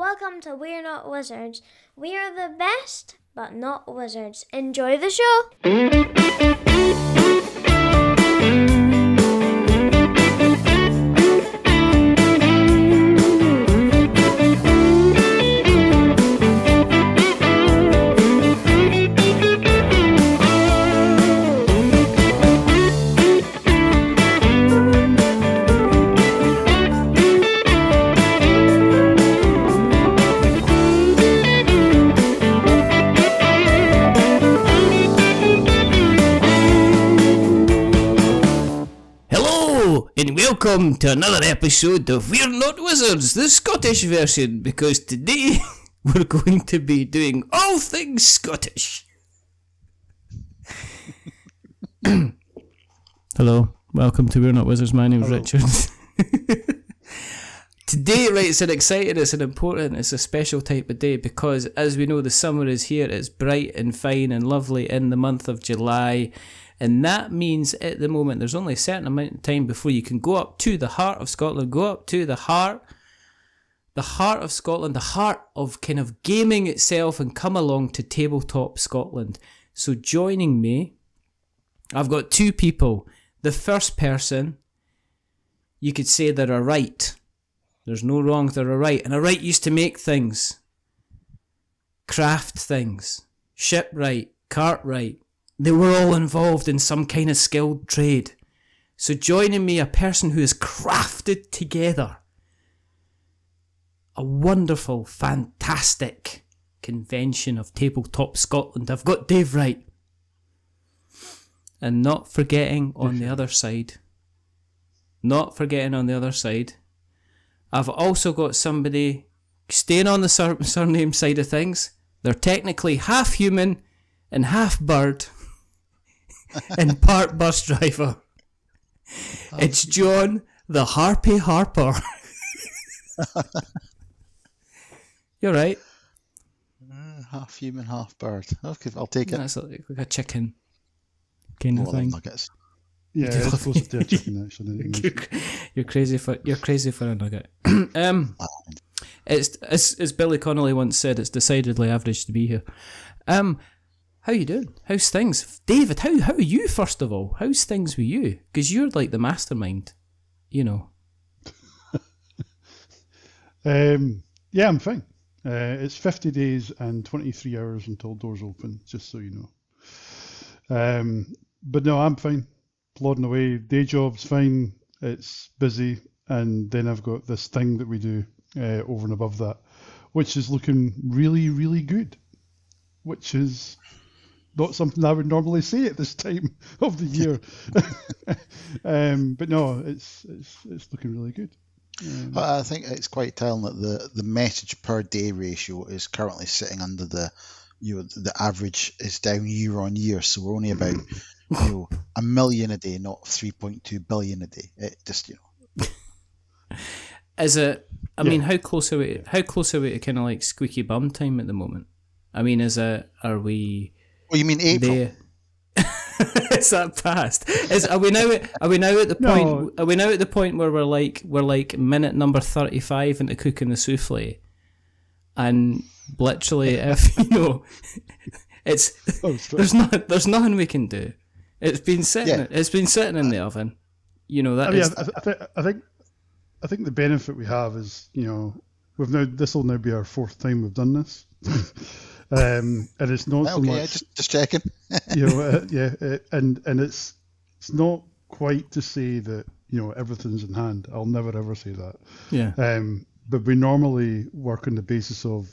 welcome to We're Not Wizards. We are the best, but not wizards. Enjoy the show! And welcome to another episode of We're Not Wizards, the Scottish version, because today we're going to be doing all things Scottish. Hello, welcome to We're Not Wizards. My name's Richard. Today, right, it's an exciting, it's an important, it's a special type of day because, as we know, the summer is here. It's bright and fine and lovely in the month of July. And that means at the moment there's only a certain amount of time before you can go up to the heart of Scotland, go up to the heart of Scotland, the heart of kind of gaming itself, and come along to Tabletop Scotland. So joining me, I've got two people. The first person, you could say they're a Wright. There's no wrong, they're a Wright. And a Wright used to make things, craft things, shipwright, cartwright. They were all involved in some kind of skilled trade. So joining me, a person who has crafted together a wonderful, fantastic convention of Tabletop Scotland. I've got Dave Wright. And not forgetting on the other side, I've also got somebody staying on the surname side of things. They're technically half human and half bird. And part bus driver. It's John the Harper. You're right. Half human, half bird. Okay, I'll take it. That's like a chicken kind of thing. Nuggets. Yeah, it's supposed to be a chicken actually. You're crazy for a nugget. It's as Billy Connolly once said, it's decidedly average to be here. How you doing? How's things? David, how are you, first of all? How's things with you? Because you're like the mastermind, you know. Yeah, I'm fine. It's 50 days and 23 hours until doors open, just so you know. But no, I'm fine. Plodding away. Day job's fine. It's busy. And then I've got this thing that we do over and above that, which is looking really, really good. Which is not something I would normally say at this time of the year. But no, it's looking really good. I think it's quite telling that the message per day ratio is currently sitting under the average is down year on year, so we're only about 1 million a day, not 3.2 billion a day. It just Is it? I mean, how close are we? How close are we to kind of like squeaky bum time at the moment? I mean, are we? Oh, you mean April? Is that past? Are we now at the point? No. Are we now at the point where we're like minute number 35 into cooking the soufflé, and literally, if you know, there's nothing we can do. It's been sitting. Yeah. It's been sitting in the oven. You know that. I think the benefit we have is, you know, this will now be our fourth time we've done this. And it's not so much. Yeah, just checking. You know, and it's not quite to say that, you know, everything's in hand. I'll never ever say that. Yeah. But we normally work on the basis of,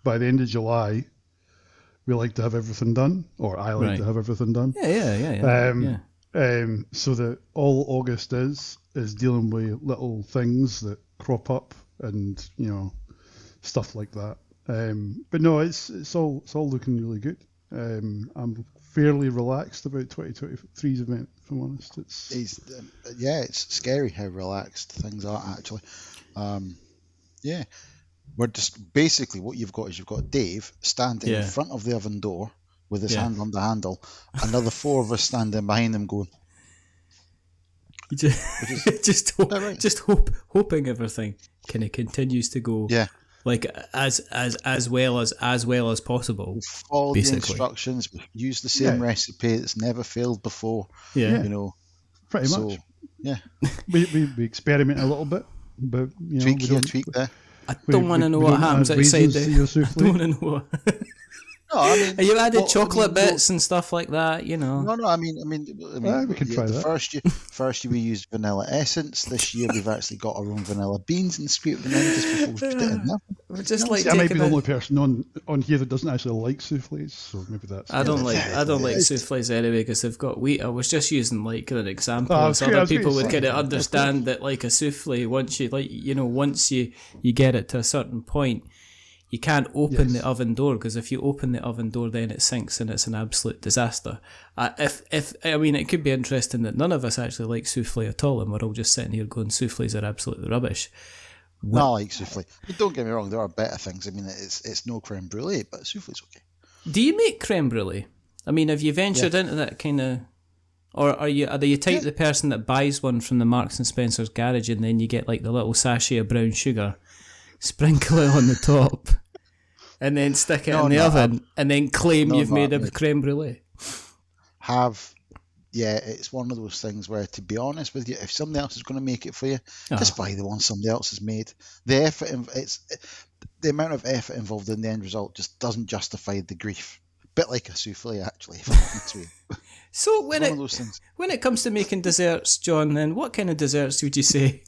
by the end of July, we like to have everything done, or I like to have everything done. Yeah. So that all August is dealing with little things that crop up, and you know, stuff like that. But no, it's all looking really good. I'm fairly relaxed about 2023's event, if I'm honest. It's scary how relaxed things are actually. We're just basically what you've got Dave standing in front of the oven door with his hand on the handle, another four of us standing behind him going. Just hoping everything kind of continues to go like as well as possible. Follow the basically. instructions. Use the same recipe that's never failed before. Yeah. You know, Pretty much. Yeah. We experiment a little bit, but Tweak we here, don't tweak there. I don't want to know we what don't happens add outside raisins to the. your I soufflé. don't want to know. No, I mean, Have you added well, chocolate I mean, bits and stuff like that? You know. No, I mean, we can try the that. First year we used vanilla essence. This year we've actually got our own vanilla beans and scraped them in just before we put it in there. We're just like I might be taking the a- only person on here that doesn't actually like soufflés, so maybe that's. I don't like it's- soufflés anyway because they've got wheat. I was just using like an example, Oh, so okay, I other was gonna people would say, kind of of understand that like a soufflé, once you get it to a certain point, you can't open Yes. the oven door because if you open the oven door, then it sinks and it's an absolute disaster. It could be interesting that none of us actually like soufflé at all, and we're all just sitting here going soufflés are absolutely rubbish. I like soufflé. But don't get me wrong, there are better things. I mean, it's no creme brulee, but soufflé's okay. Do you make creme brulee? I mean, have you ventured into that kind of, or are you type the person that buys one from the Marks and Spencer's garage and then you get like the little sachet of brown sugar, sprinkle it on the top, and then stick it in the oven, and then claim you've made a creme brulee? It's one of those things where, to be honest with you, if somebody else is going to make it for you, just buy the one somebody else has made. The amount of effort involved in the end result just doesn't justify the grief. Bit like a soufflé, actually. If I'm honest with you. So One of those things. when it comes to making desserts, John, then what kind of desserts would you say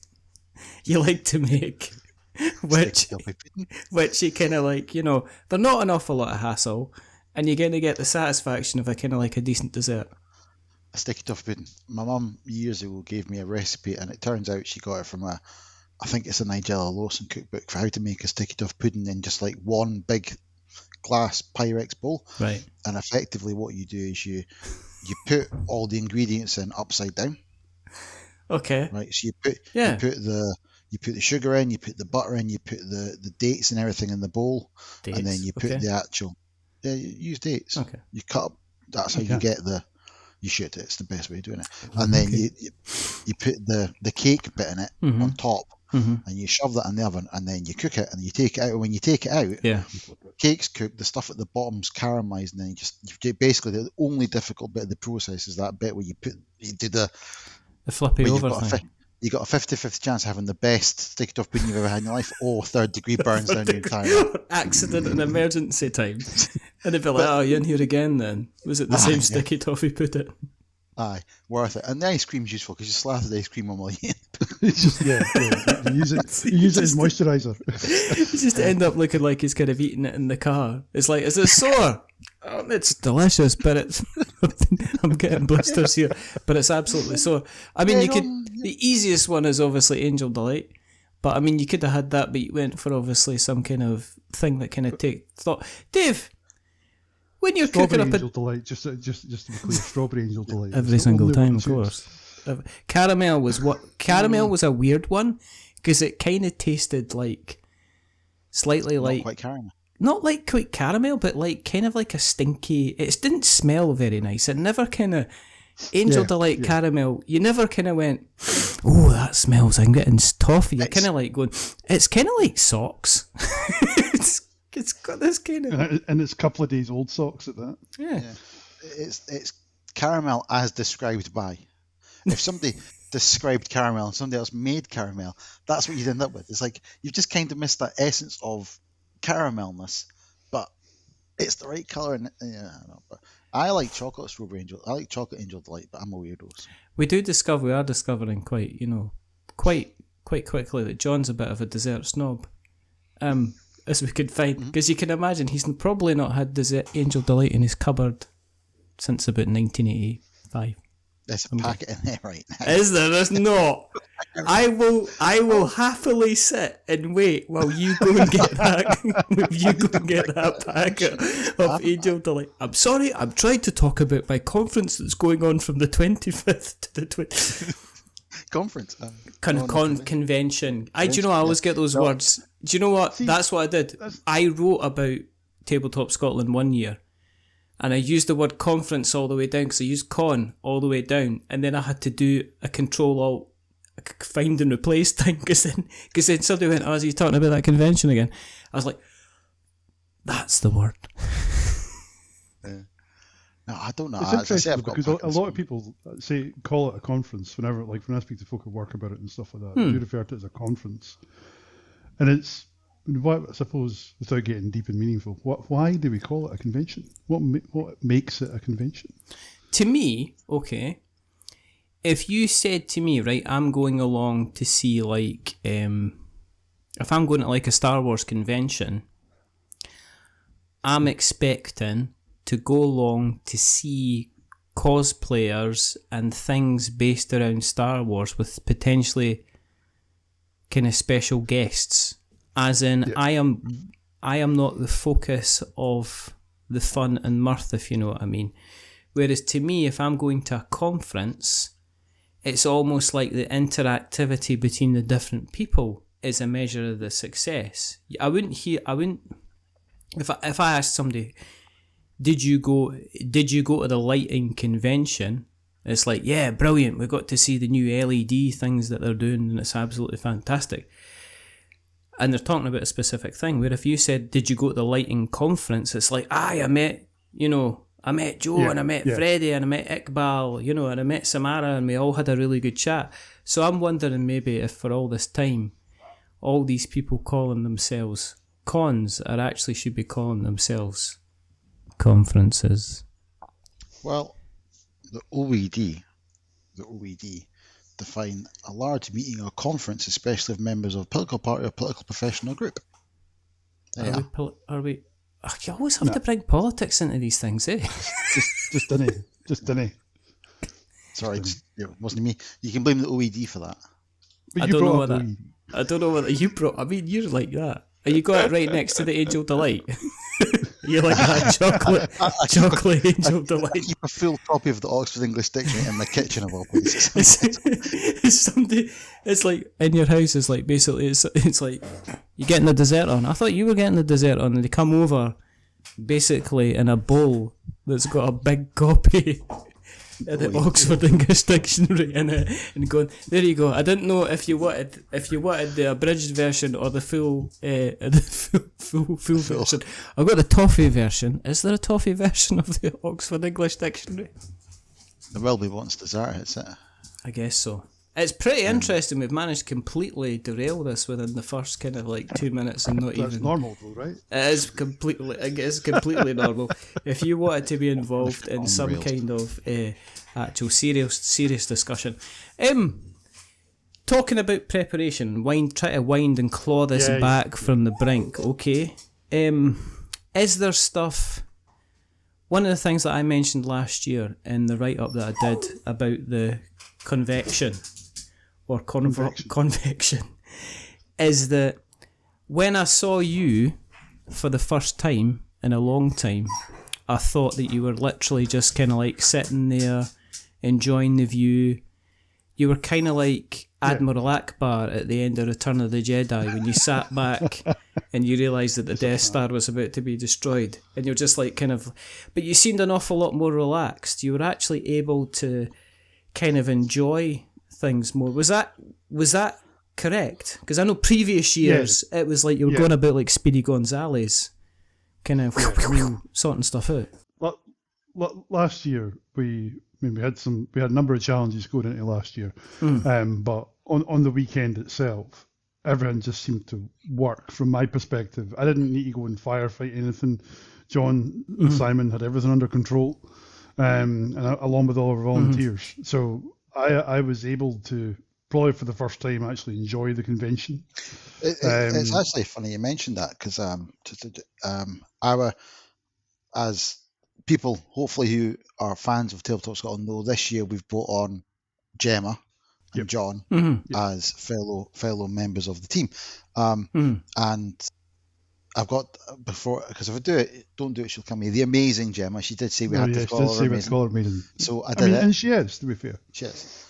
you like to make? Which you kind of like, they're not an awful lot of hassle, and you're going to get the satisfaction of a kind of like a decent dessert. A sticky toffee pudding. My mum years ago gave me a recipe, and it turns out she got it from I think it's a Nigella Lawson cookbook for how to make a sticky toffee pudding in just like one big glass Pyrex bowl. Right. And effectively what you do is you put all the ingredients in upside down. Okay. Right. So you put the sugar in, you put the butter in, you put the dates and everything in the bowl, and then you put the actual. Yeah, you use dates. Okay. You cut up. That's how you get you shoot it. It's the best way of doing it. And then you put the cake bit in it on top, and you shove that in the oven, and then you cook it, and you take it out. And when you take it out, cake's cooked. The stuff at the bottom's caramelized, and then you basically the only difficult bit of the process is that bit where you do the flippy over thing. You got a 50-50 chance of having the best sticky toffee pudding you've ever had in your life, or third degree burns down your entire accident and emergency time. And they'd be like, you're in here again then. Was it the same sticky toffee pudding? Aye, worth it. And the ice cream's useful because you slather the ice cream on while you eat. It's just, you use it as moisturiser. You just end up looking like he's kind of eating it in the car. It's like, is it sore? Oh, it's delicious, but it's I'm getting blisters here, but it's absolutely sore. I mean, the easiest one is obviously Angel Delight, but I mean, you could have had that, but you went for obviously some kind of thing that kind of take thought. Dave, when you're Strawberry cooking up Angel Delight, just to be clear, Strawberry Angel Delight. every single time, of course. Caramel was a weird one because it kind of tasted like slightly Not like quite caramel. not like quite caramel, but like kind of like a stinky. It didn't smell very nice. It never kind of Angel Delight caramel. You never kind of went, oh, that smells. I'm getting toffee. You're kind of like going. It's kind of like socks. it's got this kind of and it's a couple of days old socks at that. yeah. It's caramel as described by. If somebody described caramel and somebody else made caramel, that's what you'd end up with. It's like you've just kind of missed that essence of caramelness, but it's the right colour. And I know, but I like chocolate strawberry angel. I like chocolate Angel Delight, but I'm a weirdo. So. We are discovering quite quickly that John's a bit of a dessert snob. As we could find, because you can imagine he's probably not had dessert Angel Delight in his cupboard since about 1985. There's a packet in there right now. Is there? There's not. I will happily sit and wait while you go and get that packet of Angel Delight. I'm sorry, I'm trying to talk about my conference that's going on from the 25th to the 20th. Conference. Convention. Do you know, I always get those words. Do you know what? That's what I did. I wrote about Tabletop Scotland one year, and I used the word conference all the way down because I used con all the way down, and then I had to do a find and replace thing, because then somebody went, oh, is he talking about that convention again? I was like, that's the word. No, I don't know. It's interesting because a lot of people say call it a conference whenever, like when I speak to folk at work about it and stuff like that. They refer to it as a conference, and it's, I suppose, without getting deep and meaningful, why do we call it a convention? What makes it a convention? To me, okay, if you said to me, right, I'm going along to see, like, if I'm going to like a Star Wars convention, I'm expecting to go along to see cosplayers and things based around Star Wars with potentially kind of special guests. As in, I am not the focus of the fun and mirth, if you know what I mean. Whereas to me, if I'm going to a conference, it's almost like the interactivity between the different people is a measure of the success. If I asked somebody, did you go to the lighting convention? It's like, yeah, brilliant. We got to see the new LED things that they're doing, and it's absolutely fantastic. And they're talking about a specific thing. Where if you said, did you go to the lighting conference? It's like, I met Joe, and I met Freddie, and I met Iqbal, and I met Samara, and we all had a really good chat. So I'm wondering maybe if for all this time, all these people calling themselves cons actually should be calling themselves conferences. Well, the OED define a large meeting or conference, especially of members of a political party or political professional group. Are we? You always have to bring politics into these things, eh? just didn't. Sorry, it wasn't me. You can blame the OED for that. I don't know whether you brought. I mean, you're like that. You got it right next to the Angel Delight. You're like that chocolate Angel Delight. I keep a full copy of the Oxford English Dictionary in my kitchen of all places. It's like in your house. It's like basically it's like you're getting the dessert on. I thought you were getting the dessert on, and they come over basically in a bowl that's got a big copy of the Oxford English Dictionary in it, and going, there you go. I didn't know if you wanted the abridged version or the full version. I've got the toffee version. Is there a toffee version of the Oxford English Dictionary? There will be once dessert hits it. I guess so. It's pretty interesting. We've managed to completely derail this within the first kind of like 2 minutes, and not That's even normal though, right? It is completely normal. If you wanted to be involved in some kind of actual serious discussion, talking about preparation, try to wind and claw this back from the brink. Okay, is there stuff? One of the things that I mentioned last year in the write-up that I did about the convection or convection is that when I saw you for the first time in a long time, I thought that you were literally just kind of like sitting there enjoying the view. You were kind of like Admiral Akbar at the end of Return of the Jedi when you sat back and you realised that the Death Star was about to be destroyed, and you're just like kind of, but you seemed an awful lot more relaxed. You were actually able to kind of enjoy things more. Was that correct? Because I know previous years it was like you were going about like Speedy Gonzales, kind of sorting stuff out. Last year we had a number of challenges going into last year, but on the weekend itself, everything just seemed to work from my perspective. I didn't need to go and firefight anything. John and Simon had everything under control, and along with all our volunteers. So I was able to, probably for the first time, actually enjoy the convention. It's actually funny you mentioned that, because as people hopefully who are fans of Tabletop Scotland know, this year we've brought on Gemma and John as fellow members of the team, and I've got before, because if I don't do it, she'll come me. The amazing Gemma. She did say we had to call her amazing. So I did it. And she is, to be fair. She is.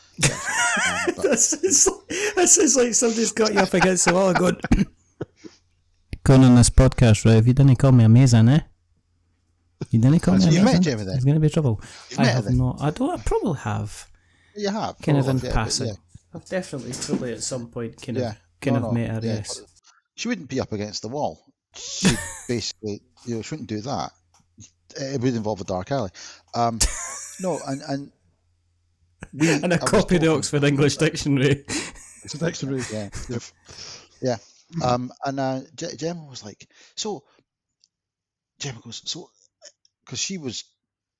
This is like somebody's got you up against the wall and going on this podcast, right? If you didn't call me amazing, eh? You didn't call me amazing. You met Gemma then? There's going to be trouble. I have not. I probably have. You have. Kind of in passing. I've definitely probably at some point kind of No, met her, yeah. yes. She wouldn't be up against the wall. She basically, she wouldn't do that. It would involve a dark alley. No, and we... And a copy of the Oxford English Dictionary. It's a dictionary. Yeah. Yeah. And Gemma was like, so... Gemma goes, so... Because she was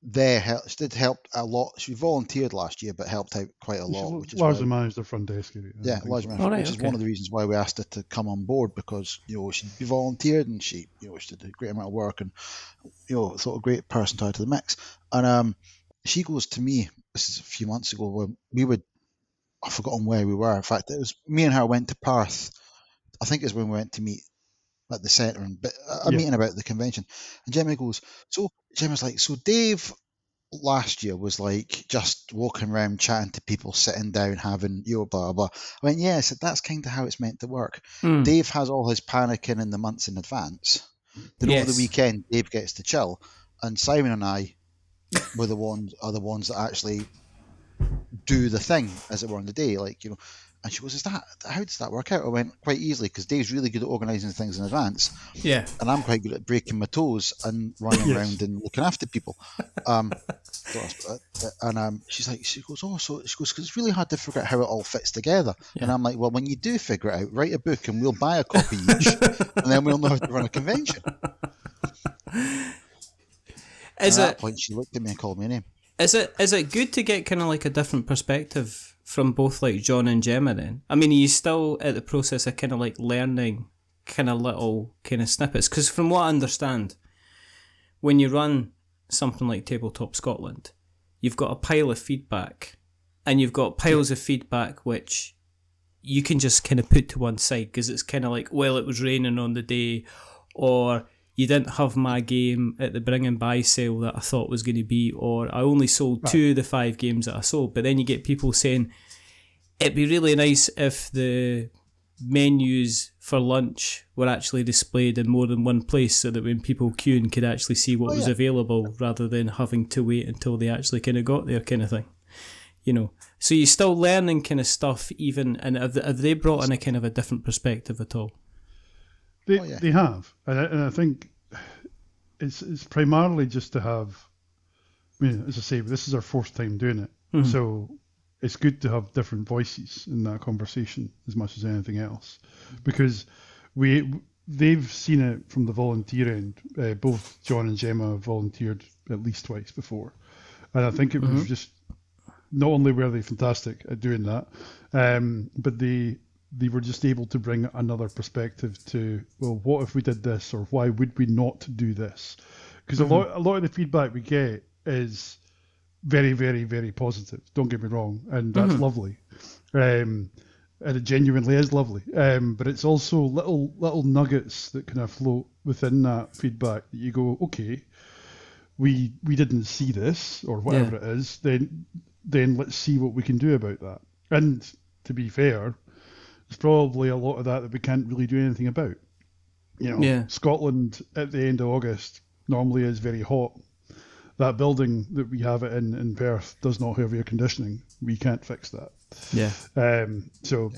there, she did help a lot. She volunteered last year, but helped out quite a lot. Which is largely managed the front desk area. Yeah, largely managed, which is one of the reasons why we asked her to come on board, because she'd be volunteered and she did a great amount of work and thought a great person to add to the mix. And she goes to me. This is a few months ago when I've forgotten where we were. In fact, it was me and her went to Perth. I think it's when we went to meet at the centre and a meeting about the convention. And Gemma's like, so Dave last year was like just walking around chatting to people, sitting down, having blah blah blah. I went, yes, that's kind of how it's meant to work. Dave has all his panicking in the months in advance. Then over the weekend, Dave gets to chill, and Simon and I are the ones that actually do the thing, as it were, on the day, And she goes, how does that work out? I went, quite easily, because Dave's really good at organising things in advance. Yeah. And I'm quite good at breaking my toes and running around and looking after people. She goes, because it's really hard to figure out how it all fits together. Yeah. And I'm like, well, when you do figure it out, write a book and we'll buy a copy each, and then we'll know how to run a convention. At that point, she looked at me and called me a name. Is it good to get kind of like a different perspective from both like John and Gemma then? I mean, are you still at the process of kind of like learning kind of little kind of snippets? Because from what I understand, when you run something like Tabletop Scotland, you've got a pile of feedback, and you've got piles of feedback which you can just kind of put to one side, because it's kind of like, well, it was raining on the day, or you didn't have my game at the bring and buy sale that I thought was going to be, or I only sold 2 of the 5 games that I sold. But then you get people saying, it'd be really nice if the menus for lunch were actually displayed in more than one place, so that when people queuing could actually see what was available, rather than having to wait until they actually kind of got there, kind of thing. So you're still learning kind of stuff, even, and have they brought in a kind of a different perspective at all? They have, and I think it's primarily just to have. I mean, as I say, this is our 4th time doing it, so it's good to have different voices in that conversation as much as anything else, because they've seen it from the volunteer end. Both John and Gemma have volunteered at least twice before, and I think it was just, not only were they fantastic at doing that, but they were just able to bring another perspective to, well, what if we did this, or why would we not do this? Because a lot of the feedback we get is very, very, very positive. Don't get me wrong, and that's lovely, and it genuinely is lovely. But it's also little nuggets that kind of float within that feedback that you go, okay, we didn't see this, or whatever it is. Then let's see what we can do about that. And to be fair, there's probably a lot of that we can't really do anything about. Scotland at the end of August normally is very hot. That building that we have it in Perth does not have air conditioning. We can't fix that. Yeah.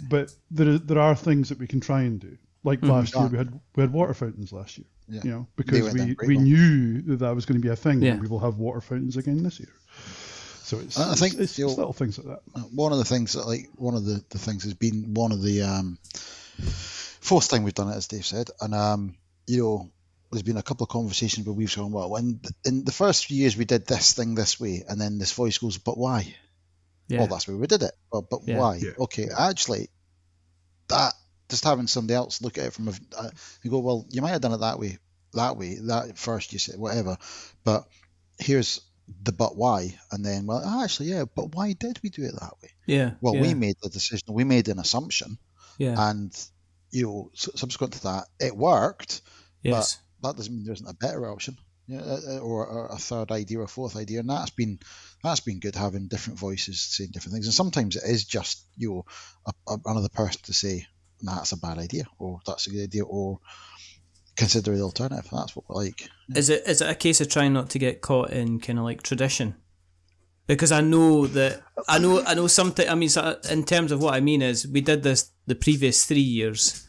But there are things that we can try and do. Like last year, we had water fountains last year. Yeah. Because we knew that was going to be a thing. Yeah. And we will have water fountains again this year. So I think it's little things like that. One of the things one of the things has been one of the 4th time we've done it, as Dave said, and there's been a couple of conversations where we've gone, well, when in the first few years we did this thing this way, and then this voice goes, but why? Yeah. Well, that's where we did it, but why? Yeah. Okay, actually, that just having somebody else look at it from you go, well, you might have done it that way, that first you said whatever, but here's the but why, and then, well, actually, but why did we do it that way? We made the decision, we made an assumption, and subsequent to that it worked, but that doesn't mean there isn't a better option, or a third idea or a 4th idea, and that's been good, having different voices saying different things. And sometimes it is just another person to say, nah, that's a bad idea, or that's a good idea, or consider the alternative. That's what we like. Is it a case of trying not to get caught in kind of like tradition? Because I know something. I mean, so in terms of what I mean is, we did this the previous 3 years,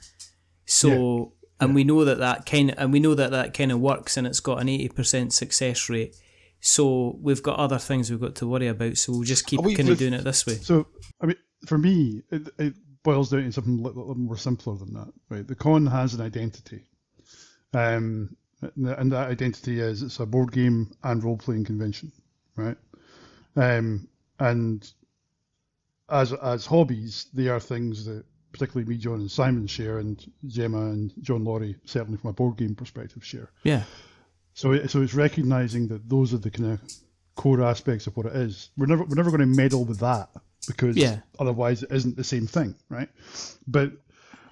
so and we know that kind of works, and it's got an 80% success rate. So we've got other things we've got to worry about. So we'll just keep kind of doing it this way. So I mean, for me, it boils down to something a little more simpler than that, right? The con has an identity, and that identity is it's a board game and role playing convention, right? And as hobbies, they are things that particularly me, John, and Simon share, and Gemma and John Laurie, certainly from a board game perspective, share. Yeah. So it's recognising that those are the kind of core aspects of what it is. We're never going to meddle with that, because otherwise it isn't the same thing, right? But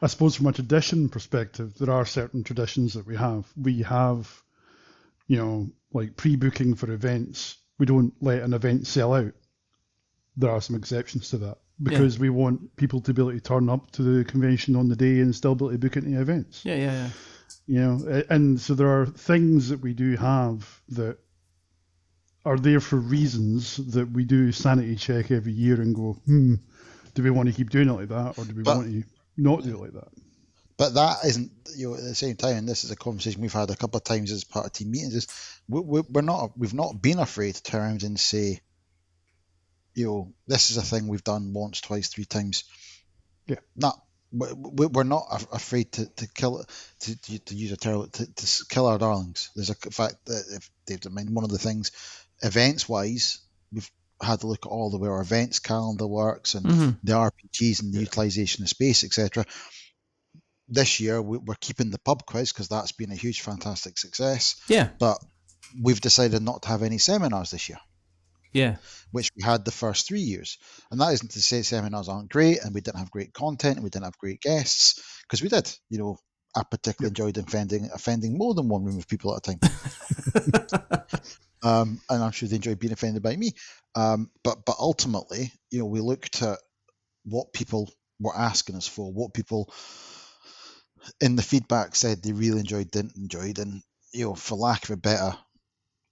I suppose from a tradition perspective, there are certain traditions that we have. We have, like pre-booking for events. We don't let an event sell out. There are some exceptions to that, because we want people to be able to turn up to the convention on the day and still be able to book into events. Yeah. And so there are things that we do have that are there for reasons that we do sanity check every year and go, do we want to keep doing it like that, or do we want to not do it like that? But that isn't, at the same time, and this is a conversation we've had a couple of times as part of team meetings, is we've not been afraid to turn around and say, this is a thing we've done once, twice, 3 times. Yeah. We're not afraid to kill it, to use a term, to kill our darlings. There's a fact that, if David, I mean, one of the things, events wise, we've had to look at all the way our events calendar works, and the RPGs and the utilisation of space, etc. This year we're keeping the pub quiz because that's been a huge, fantastic success. Yeah. But we've decided not to have any seminars this year. Yeah. Which we had the first 3 years. And that isn't to say seminars aren't great and we didn't have great content and we didn't have great guests, because we did. I particularly enjoyed offending more than one room of people at a time. And I'm sure they enjoyed being offended by me. But ultimately, we looked at what people were asking us for, what people in the feedback said they really enjoyed, didn't enjoy, and for lack of a better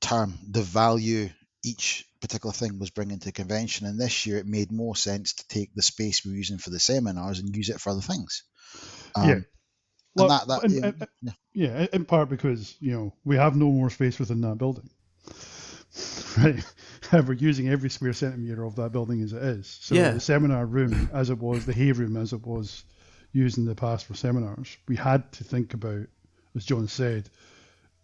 term, the value each particular thing was bringing to the convention. And this year it made more sense to take the space we were using for the seminars and use it for other things. In part because we have no more space within that building, right? We're using every square centimetre of that building as it is. So the seminar room, as it was, the hay room as it was used in the past for seminars, we had to think about, as John said,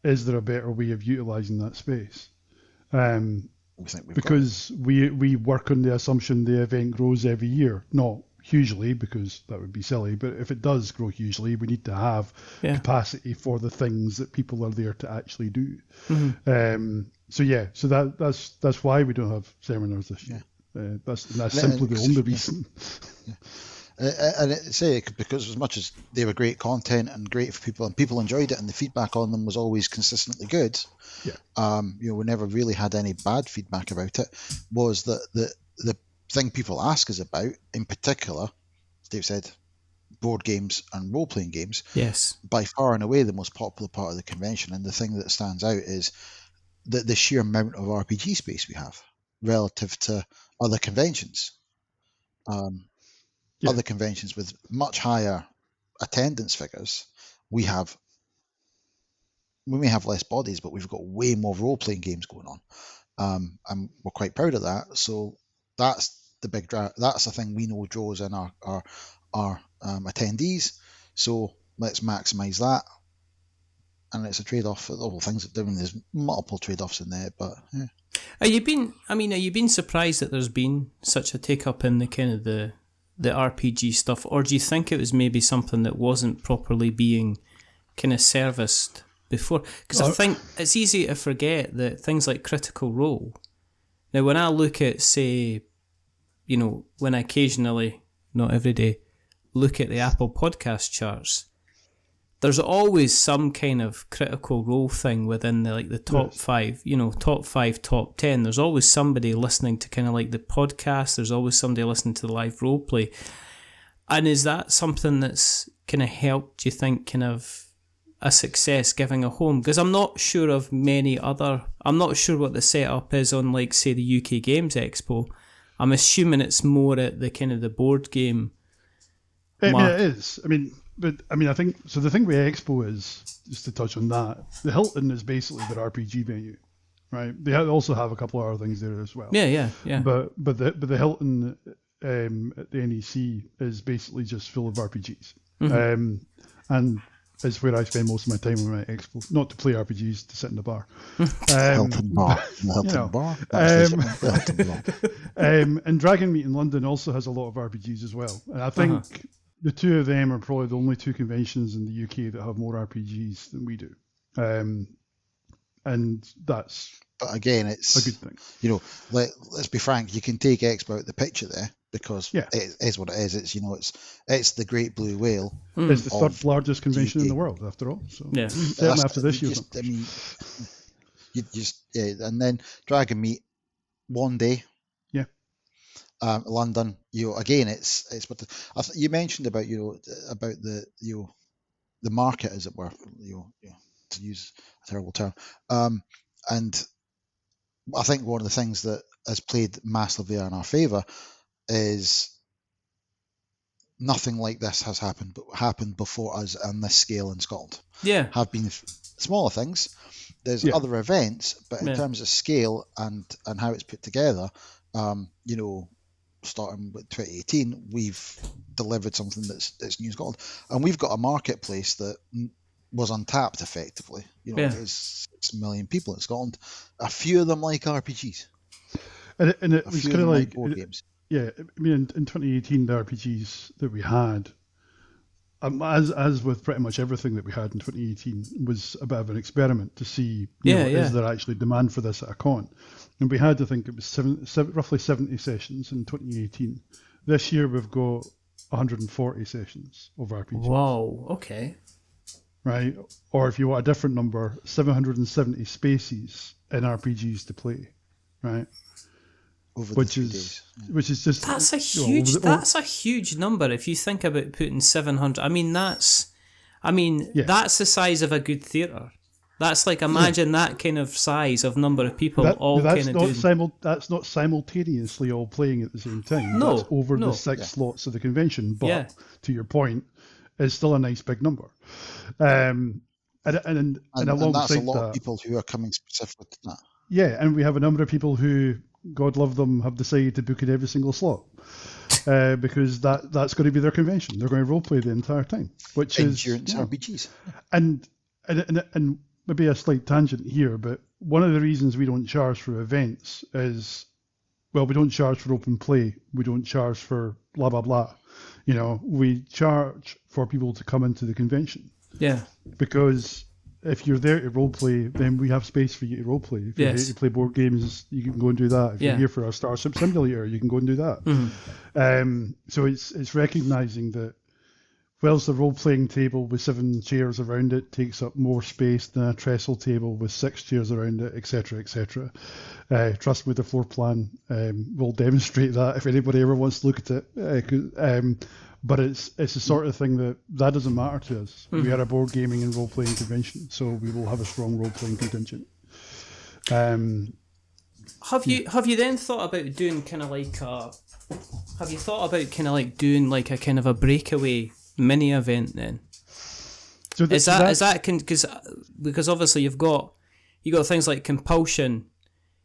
is there a better way of utilising that space? Because we work on the assumption the event grows every year, not hugely, because that would be silly, but if it does grow hugely, we need to have capacity for the things that people are there to actually do. So that's why we don't have seminars this year. That's simply the only reason. And because as much as they were great content and great for people, and people enjoyed it, and the feedback on them was always consistently good. We never really had any bad feedback about it. Was that the thing people ask us about, in particular, as Dave said, board games and role playing games. Yes. By far and away the most popular part of the convention, and the thing that stands out is the sheer amount of RPG space we have relative to other conventions. Other conventions with much higher attendance figures, we may have less bodies, but we've got way more role-playing games going on, and we're quite proud of that. So that's the big that's the thing we know draws in our attendees. So let's maximise that, and it's a trade-off. All things that doing, there's multiple trade-offs in there, but yeah. Are you been surprised that there's been such a take-up in the kind of the RPG stuff, or do you think it was maybe something that wasn't properly being kind of serviced before? Because I think it's easy to forget that things like Critical Role. Now, when I look at, say, when I occasionally, not every day, look at the Apple podcast charts, there's always some kind of Critical Role thing within the top 5, top 5, top 10. There's always somebody listening to kind of like the podcast. There's always somebody listening to the live role play. And is that something that's kind of helped, do you think, kind of a success giving a home, because I'm not sure of many other. I'm not sure what the setup is on, like, say, the UK Games Expo. I'm assuming it's more at the kind of the board game. It is. I think so. The thing with Expo is, just to touch on that, the Hilton is basically their RPG venue, right? They also have a couple of other things there as well. Yeah. But the Hilton at the NEC is basically just full of RPGs, and it's where I spend most of my time when I'm at Expo. Not to play RPGs, to sit in the bar. Hilton bar. The Hilton bar. And Dragon Meet in London also has a lot of RPGs as well. And I think the two of them are probably the only two conventions in the UK that have more RPGs than we do. And that's But again, it's a good thing. You know, let's be frank. You can take Expo out the picture there because it is what it is. It's it's the Great Blue Whale. It's the third largest convention in the world, after all. So certainly after this year. And then Dragon Meet one day. Yeah. London. Again, it's what you mentioned about the the market, as it were. To use a terrible term. And I think one of the things that has played massively in our favour is nothing like this has happened before us on this scale in Scotland. Yeah. Have been smaller things. There's other events, but in terms of scale and how it's put together, starting with 2018, we've delivered something that's new in Scotland. And we've got a marketplace that was untapped effectively. There's 6 million people in Scotland. A few of them like RPGs. And it was kind of like board games. Yeah, in 2018, the RPGs that we had, as with pretty much everything that we had in 2018, was a bit of an experiment to see is there actually demand for this at a con. And we had, I think it was roughly 70 sessions in 2018. This year we've got 140 sessions of RPGs. Wow, okay. Right, or if you want a different number, 770 spaces in RPGs to play, right? Which is just that's a huge number if you think about putting 700. That's the size of a good theatre. That's like, imagine that kind of size of number of people that's not simultaneously all playing at the same time. No, that's over the 6 slots of the convention. But to your point, it's still a nice big number. And that's alongside a lot of people who are coming specifically to that. Yeah, and we have a number of people who, God love them, have decided to book in every single slot because that's going to be their convention. They're going to roleplay the entire time, which Endurance RPGs. And maybe a slight tangent here, but one of the reasons we don't charge for events is, we don't charge for open play. We don't charge for blah, blah, blah. We charge for people to come into the convention. Yeah. Because if you're there to roleplay, then we have space for you to roleplay. If you're here to play board games, you can go and do that. If you're here for a Starship Simulator, you can go and do that. Mm-hmm. So it's recognising that whilst the role-playing table with 7 chairs around it takes up more space than a trestle table with 6 chairs around it, etc., etc. Trust me, the floor plan will demonstrate that if anybody ever wants to look at it. But it's the sort of thing that doesn't matter to us. Mm-hmm. We are a board gaming and role-playing convention, so we will have a strong role-playing contingent. Have you then thought about doing kind of like doing like a kind of a breakaway mini event then? So is that because obviously you got things like Compulsion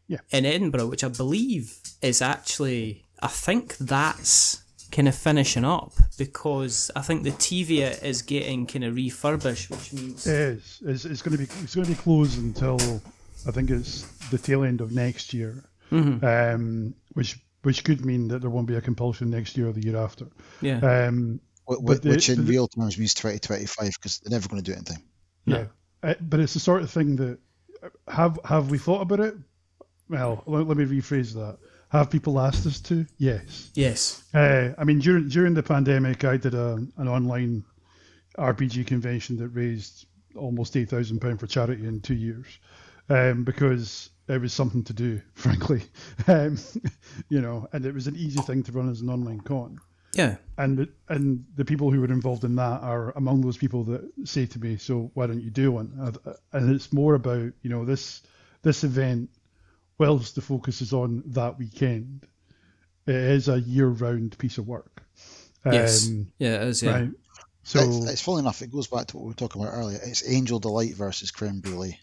in Edinburgh, which I believe is actually, I think that's kind of finishing up, because I think the TVA is getting kind of refurbished, which means it is. It's going to be closed until I think it's the tail end of next year, which could mean that there won't be a Compulsion next year or the year after. Yeah. Which in real terms means 2025, because they're never going to do it in time. Yeah, but it's the sort of thing that have we thought about it? Well, let me rephrase that. Have people asked us to? Yes. Yes. During the pandemic, I did an online RPG convention that raised almost £8,000 for charity in 2 years, because it was something to do, frankly. And it was an easy thing to run as an online con. Yeah. And the people who were involved in that are among those people that say to me, so why don't you do one? And it's more about, this event, whilst the focus is on that weekend, it is a year-round piece of work. Yes. Yeah, it is, yeah. Right? So it's funny enough, it goes back to what we were talking about earlier. It's Angel Delight versus Creme Brulee.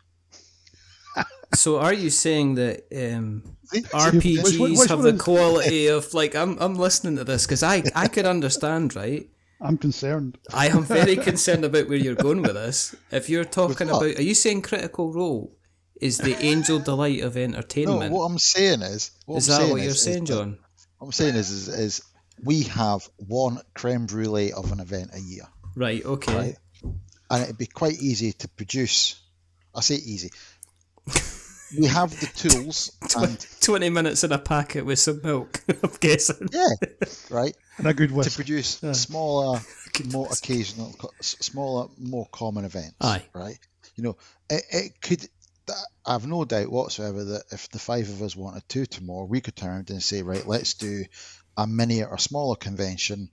So are you saying that RPGs have the quality of, like, I'm listening to this because I could understand, right? I'm concerned. I am very concerned about where you're going with this. If you're talking about, are you saying Critical Role is the Angel Delight of entertainment? No, what I'm saying is... Is that what you're saying, John? What I'm saying is we have one creme brulee of an event a year. Right, okay. Right? And it'd be quite easy to produce. I say easy. We have the tools. 20 minutes in a packet with some milk, I'm guessing. Yeah, right. And a good whisk. To produce smaller, more occasional, smaller, more common events. Aye. Right? It could... I've no doubt whatsoever that if the five of us wanted to tomorrow, we could turn around and say, right, let's do a mini or smaller convention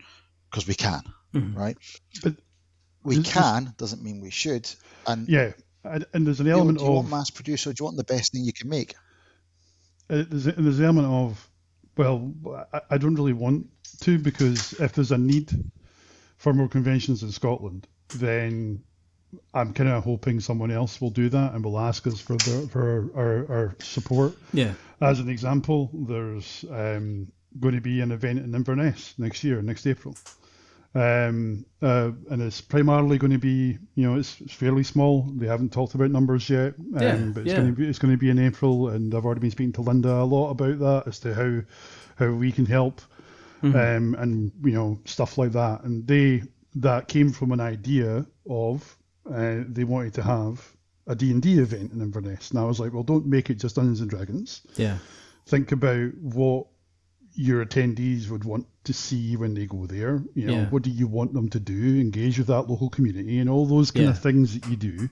because we can, right? But we doesn't mean we should. And yeah, and there's an element do you want mass produce or do you want the best thing you can make? There's an element of, well, I don't really want to, because if there's a need for more conventions in Scotland, then I'm kind of hoping someone else will do that and will ask us for our support. Yeah. As an example, there's going to be an event in Inverness next April. And it's primarily going to be, it's fairly small. They haven't talked about numbers yet, but it's going to be in April, and I've already been speaking to Linda a lot about that as to how we can help, and stuff like that. And that came from an idea of they wanted to have a D&D event in Inverness, and I was like, well, don't make it just Dungeons and Dragons. Yeah. Think about what your attendees would want to see when they go there. What do you want them to do? Engage with that local community and all those kind of things that you do.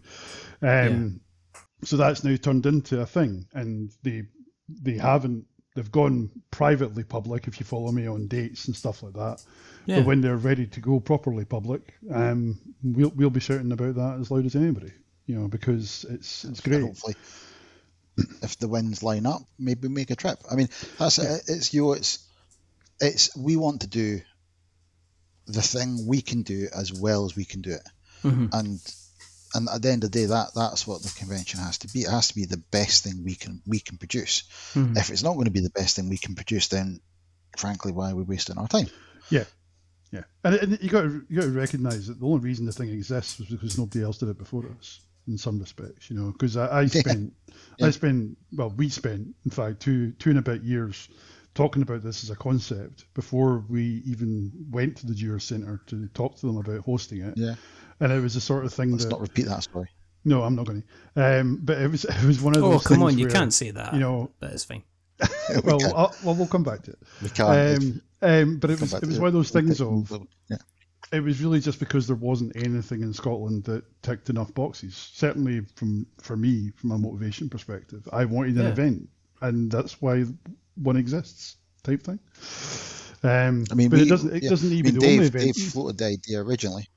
So that's now turned into a thing, and they've gone privately public, if you follow me, on dates and stuff like that. Yeah. But when they're ready to go properly public, we'll be shouting about that as loud as anybody, because it's great. Hopefully, if the winds line up, maybe make a trip. I mean, it's we want to do the thing we can do as well as we can do it, and at the end of the day, that's what the convention has to be. It has to be the best thing we can produce. If it's not going to be the best thing we can produce, then frankly, why are we wasting our time? Yeah. Yeah, and you got to recognise that the only reason the thing exists was because nobody else did it before us, in some respects, because we spent, in fact, two and a bit years talking about this as a concept before we even went to the Juror Centre to talk to them about hosting it. Yeah, and it was the sort of thing. Let's not repeat that story. No, I'm not going to. But it was one of those. Oh, come on, you can't say that. But it's fine. We'll come back to it. We can't. But it was one of those things of. Yeah. It was really just because there wasn't anything in Scotland that ticked enough boxes. Certainly, for me, from a motivation perspective, I wanted an event, and that's why one exists, type thing. But it doesn't need to be the only event. Dave floated the idea originally.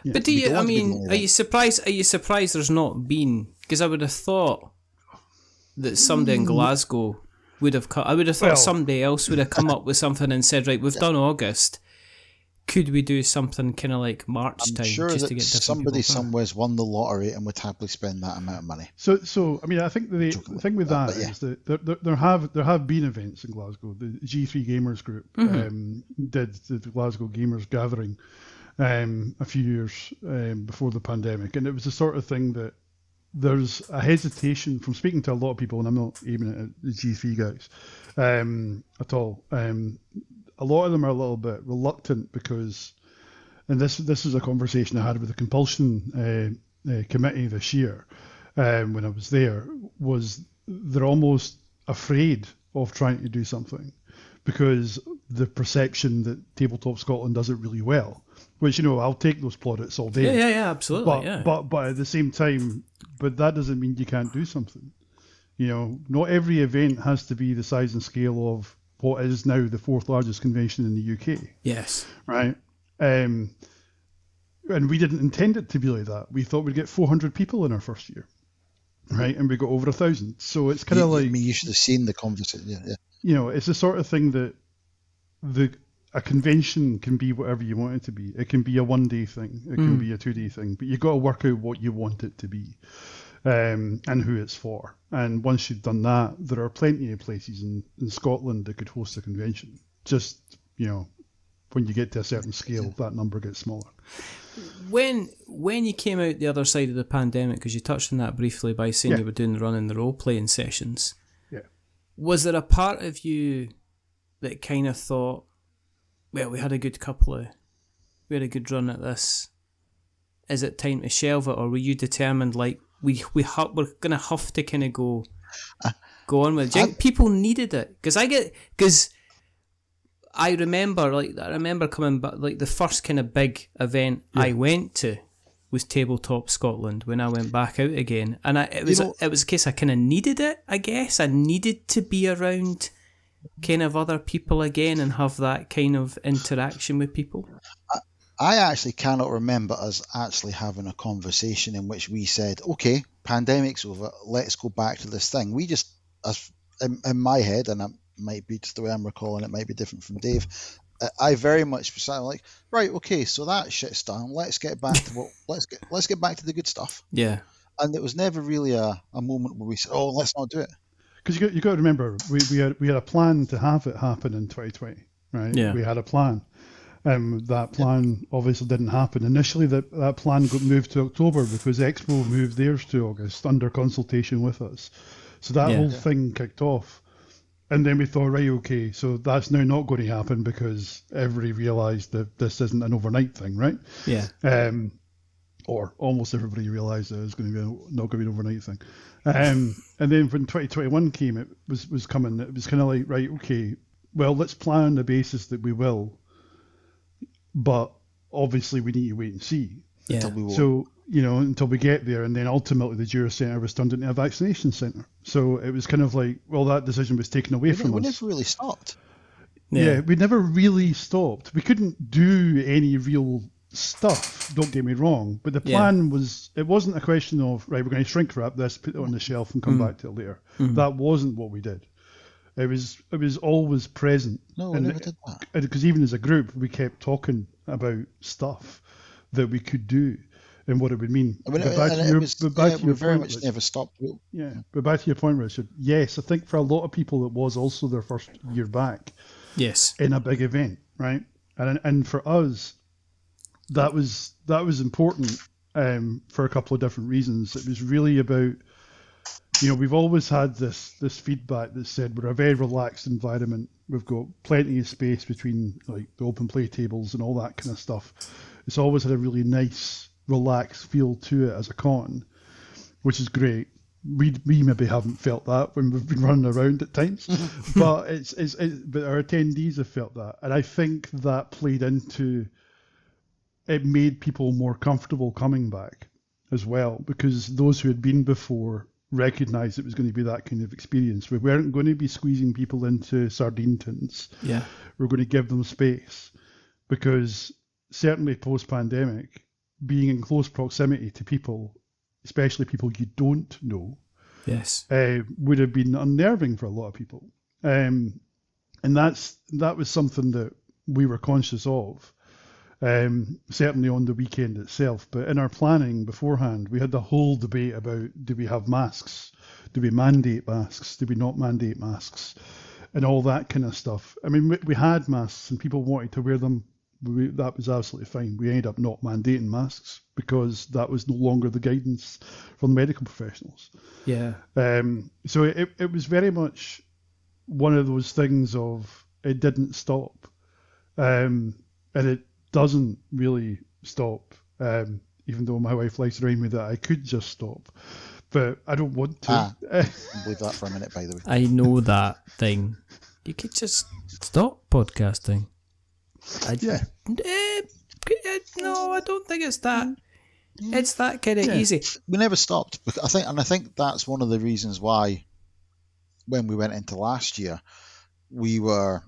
Yeah. But are you surprised? Are you surprised there's not been? Because I would have thought that somebody in Glasgow would have come. I would have thought somebody else would have come up with something and said, right, we've done August. Could we do something kind of like March time? Sure, just that to get somebody somewhere's won the lottery and would happily spend that amount of money. So I think the thing with that is that there have been events in Glasgow. The G3 Gamers Group did the Glasgow Gamers Gathering a few years before the pandemic, and it was the sort of thing that there's a hesitation from speaking to a lot of people, and I'm not aiming at the G3 guys at all. A lot of them are a little bit reluctant because, and this is a conversation I had with the compulsion committee this year when I was there, was they're almost afraid of trying to do something because the perception that Tabletop Scotland does it really well, which, I'll take those plaudits all day. Yeah, absolutely. But at the same time, but that doesn't mean you can't do something. Not every event has to be the size and scale of what is now the 4th largest convention in the UK. Yes. Right. And we didn't intend it to be like that. We thought we'd get 400 people in our first year. Right. And we got over 1,000. So it's kind of like... I mean, you should have seen the conversation. Yeah. You know, it's the sort of thing that a convention can be whatever you want it to be. It can be a 1-day thing. It can be a 2-day thing. But you've got to work out what you want it to be. And who it's for. And once you've done that, there are plenty of places in Scotland that could host a convention. Just, you know, when you get to a certain scale, that number gets smaller. When you came out the other side of the pandemic, because you touched on that briefly by saying you were doing the role-playing sessions, was there a part of you that kind of thought, well, we had a good run at this, is it time to shelve it, or were you determined, like, we're going to have to kind of go on with it? Do you think people needed it? Because I remember coming back, like the first kind of big event I went to was Tabletop Scotland when I went back out again, and it was a case I kind of needed it. I guess I needed to be around kind of other people again and have that kind of interaction with people. I actually cannot remember us actually having a conversation in which we said, okay, pandemic's over, let's go back to this thing. We just, in my head, and it might be just the way I'm recalling, it might be different from Dave, I very much was like, right, okay, so that shit's done, let's get back to let's get back to the good stuff. Yeah. And it was never really a moment where we said, oh, let's not do it. Because you got to remember, we had a plan to have it happen in 2020, right? Yeah. We had a plan. That plan obviously didn't happen. Initially, that plan got moved to October because Expo moved theirs to August under consultation with us. So that whole thing kicked off. And then we thought, right, okay, so that's now not going to happen because everybody realised that this isn't an overnight thing, right? Yeah. Or almost everybody realised that it was going to be not going to be an overnight thing. And then when 2021 came, it was coming. It was kind of like, right, okay, well, let's plan on the basis that we will. But obviously we need to wait and see. Yeah. So, you know, until we get there, and then ultimately the Jura Centre was turned into a vaccination centre. So it was kind of like, well, that decision was taken away from us. We never really stopped. Yeah, we never really stopped. We couldn't do any real stuff, don't get me wrong, but the plan was, it wasn't a question of, right, we're going to shrink wrap this, put it on the shelf and come back to it later. That wasn't what we did. It was always present. No, we never did that. Because even as a group, we kept talking about stuff that we could do and what it would mean. I mean, we very much never stopped. Yeah, but back to your point, Richard. Yes, I think for a lot of people, it was also their first year back. Yes. In a big event, right? And for us, that was important for a couple of different reasons. It was really about, you know, we've always had this feedback that said we're a very relaxed environment. We've got plenty of space between like the open play tables and all that kind of stuff. It's always had a really nice, relaxed feel to it as a con, which is great. We maybe haven't felt that when we've been running around at times, but but our attendees have felt that, and I think that played into it, made people more comfortable coming back as well, because those who had been before recognised it was going to be that kind of experience. We weren't going to be squeezing people into sardine tins. Yeah, we're going to give them space, because certainly post-pandemic, being in close proximity to people, especially people you don't know, yes, would have been unnerving for a lot of people. And that was something that we were conscious of, certainly on the weekend itself. But in our planning beforehand, we had the whole debate about, do we have masks? Do we mandate masks? Do we not mandate masks? And all that kind of stuff. I mean, we had masks and people wanted to wear them. That was absolutely fine. We ended up not mandating masks because that was no longer the guidance from the medical professionals. Yeah. So it was very much one of those things of, it didn't stop. And it doesn't really stop, even though my wife likes to remind me that I could just stop. But I don't want to. Leave that for a minute, by the way. I know that thing. You could just stop podcasting. No, I don't think it's that. It's that kind of easy. We never stopped. I think that's one of the reasons why, when we went into last year, we were,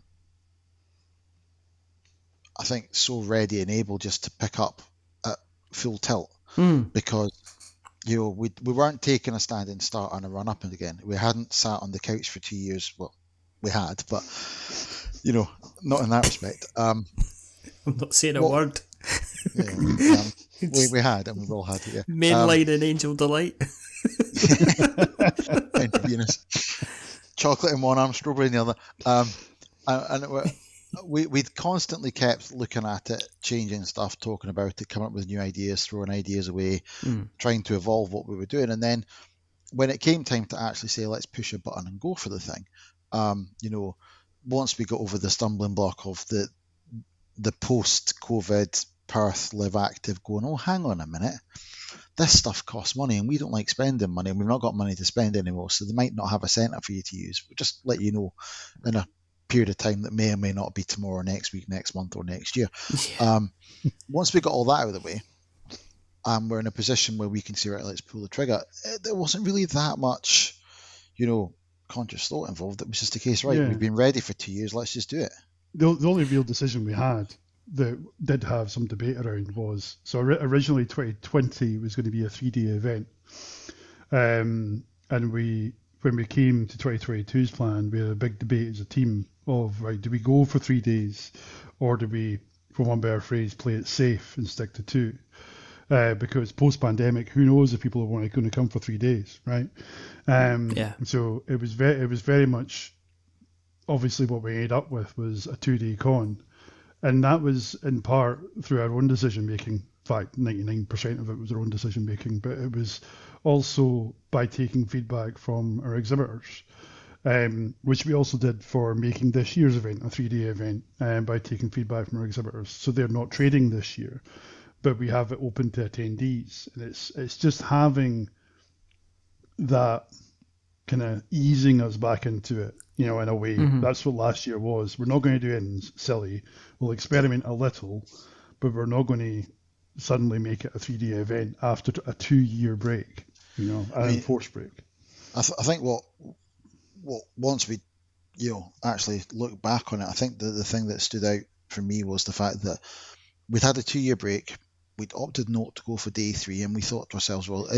I think, so ready and able just to pick up at full tilt because, you know, we weren't taking a standing start and a run up and again. We hadn't sat on the couch for 2 years. Well, we had, but, you know, not in that respect. I'm not saying a word. Yeah, we had, and we've all had it, yeah. Mainline and Angel Delight. Venus. Chocolate in one arm, strawberry in the other. And we'd constantly kept looking at it, changing stuff, talking about it, coming up with new ideas, throwing ideas away, trying to evolve what we were doing. And then when it came time to actually say, let's push a button and go for the thing, you know, once we got over the stumbling block of the post-COVID Perth Live Active going, oh, hang on a minute, this stuff costs money and we don't like spending money and we've not got money to spend anymore, so they might not have a centre for you to use. We'll just let you know in a period of time that may or may not be tomorrow, next week, next month or next year. Yeah. Once we got all that out of the way, we're in a position where we can say, right, let's pull the trigger. There wasn't really that much, you know, conscious thought involved. It was just a case, right, we've been ready for 2 years, let's just do it. The only real decision we had that did have some debate around was, so originally 2020 was going to be a 3-day event. And when we came to 2022's plan, we had a big debate as a team of, right, do we go for 3 days or do we, for one better phrase, play it safe and stick to 2? Because post-pandemic, who knows if people are going to come for 3 days, right? So it was very much, obviously what we ended up with was a 2-day con. And that was in part through our own decision making. In fact, 99% of it was our own decision making, but it was also by taking feedback from our exhibitors, which we also did for making this year's event a 3-day event, by taking feedback from our exhibitors. So they're not trading this year, but we have it open to attendees. And it's just having that kind of easing us back into it, you know, in a way. That's what last year was. We're not going to do anything silly. We'll experiment a little, but we're not going to suddenly make it a 3-day event after a 2-year break, you know, an enforced break. I think what once we, you know, actually look back on it, I think the thing that stood out for me was the fact that we'd had a 2-year break. We'd opted not to go for day 3, and we thought to ourselves, well,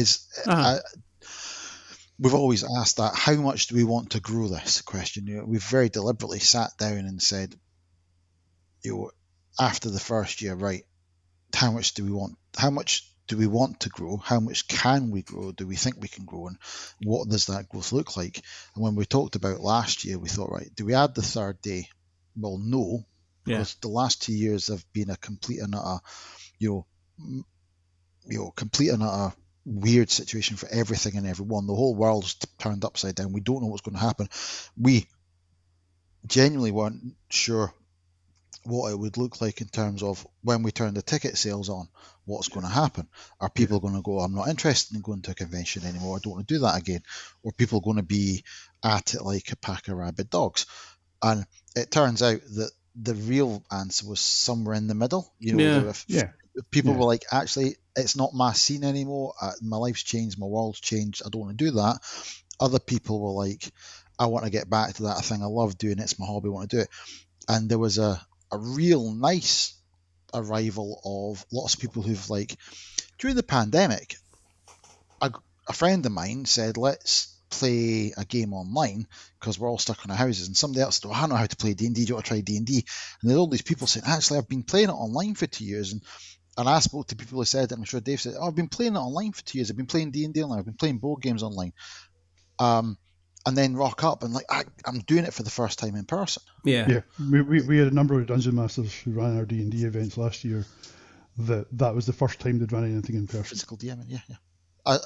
we've always asked that, how much do we want to grow this question? You know, we've very deliberately sat down and said, you know, after the first year, right, how much do we want to grow? How much can we grow? Do we think we can grow? And what does that growth look like? And when we talked about last year, we thought, right, do we add the 3rd day? Well, no, because the last 2 years have been a complete and utter, complete and utter weird situation for everything and everyone. The whole world's turned upside down. We don't know what's going to happen. We genuinely weren't sure what it would look like in terms of when we turn the ticket sales on, what's going to happen. Are people going to go, I'm not interested in going to a convention anymore, I don't want to do that again? Or people going to be at it like a pack of rabid dogs? And it turns out that the real answer was somewhere in the middle. You know, people were like, actually, it's not my scene anymore. My life's changed, my world's changed, I don't want to do that. Other people were like, I want to get back to that thing I love doing, it's my hobby, I want to do it. And there was a real nice arrival of lots of people who've, like, during the pandemic, a friend of mine said, let's play a game online because we're all stuck in our houses, and somebody else said, well, I don't know how to play D&D, do you want to try D&D? And there's all these people saying, actually, I've been playing it online for 2 years, and I spoke to people who said, I'm sure Dave said, I've been playing it online for 2 years, I've been playing D&D online, I've been playing board games online, and then rock up and like, I'm doing it for the first time in person. We had a number of Dungeon Masters who ran our D&D events last year that was the first time they'd run anything in person. Physical DMing, Are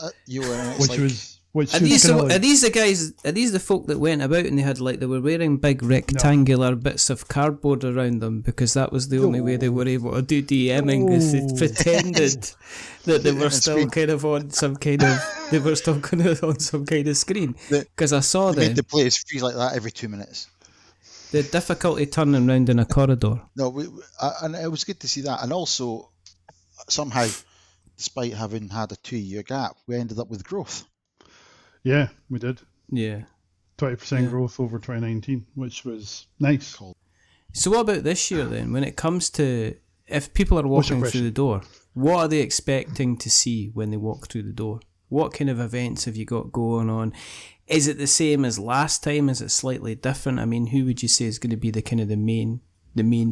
these the guys? Are these the folk that went about and they were wearing big rectangular bits of cardboard around them because that was the only way they were able to do DMing? Because they pretended that they were still kind of on some kind of screen. Because I saw them. The players feel like that every 2 minutes. The difficulty turning around in a corridor. No, and it was good to see that, and also somehow, despite having had a 2-year gap, we ended up with growth. Yeah, we did. Yeah. 20% growth over 2019, which was nice. Cool. So what about this year then? When it comes to, if people are walking through the door, what are they expecting to see when they walk through the door? What kind of events have you got going on? Is it the same as last time? Is it slightly different? I mean, who would you say is going to be the kind of the main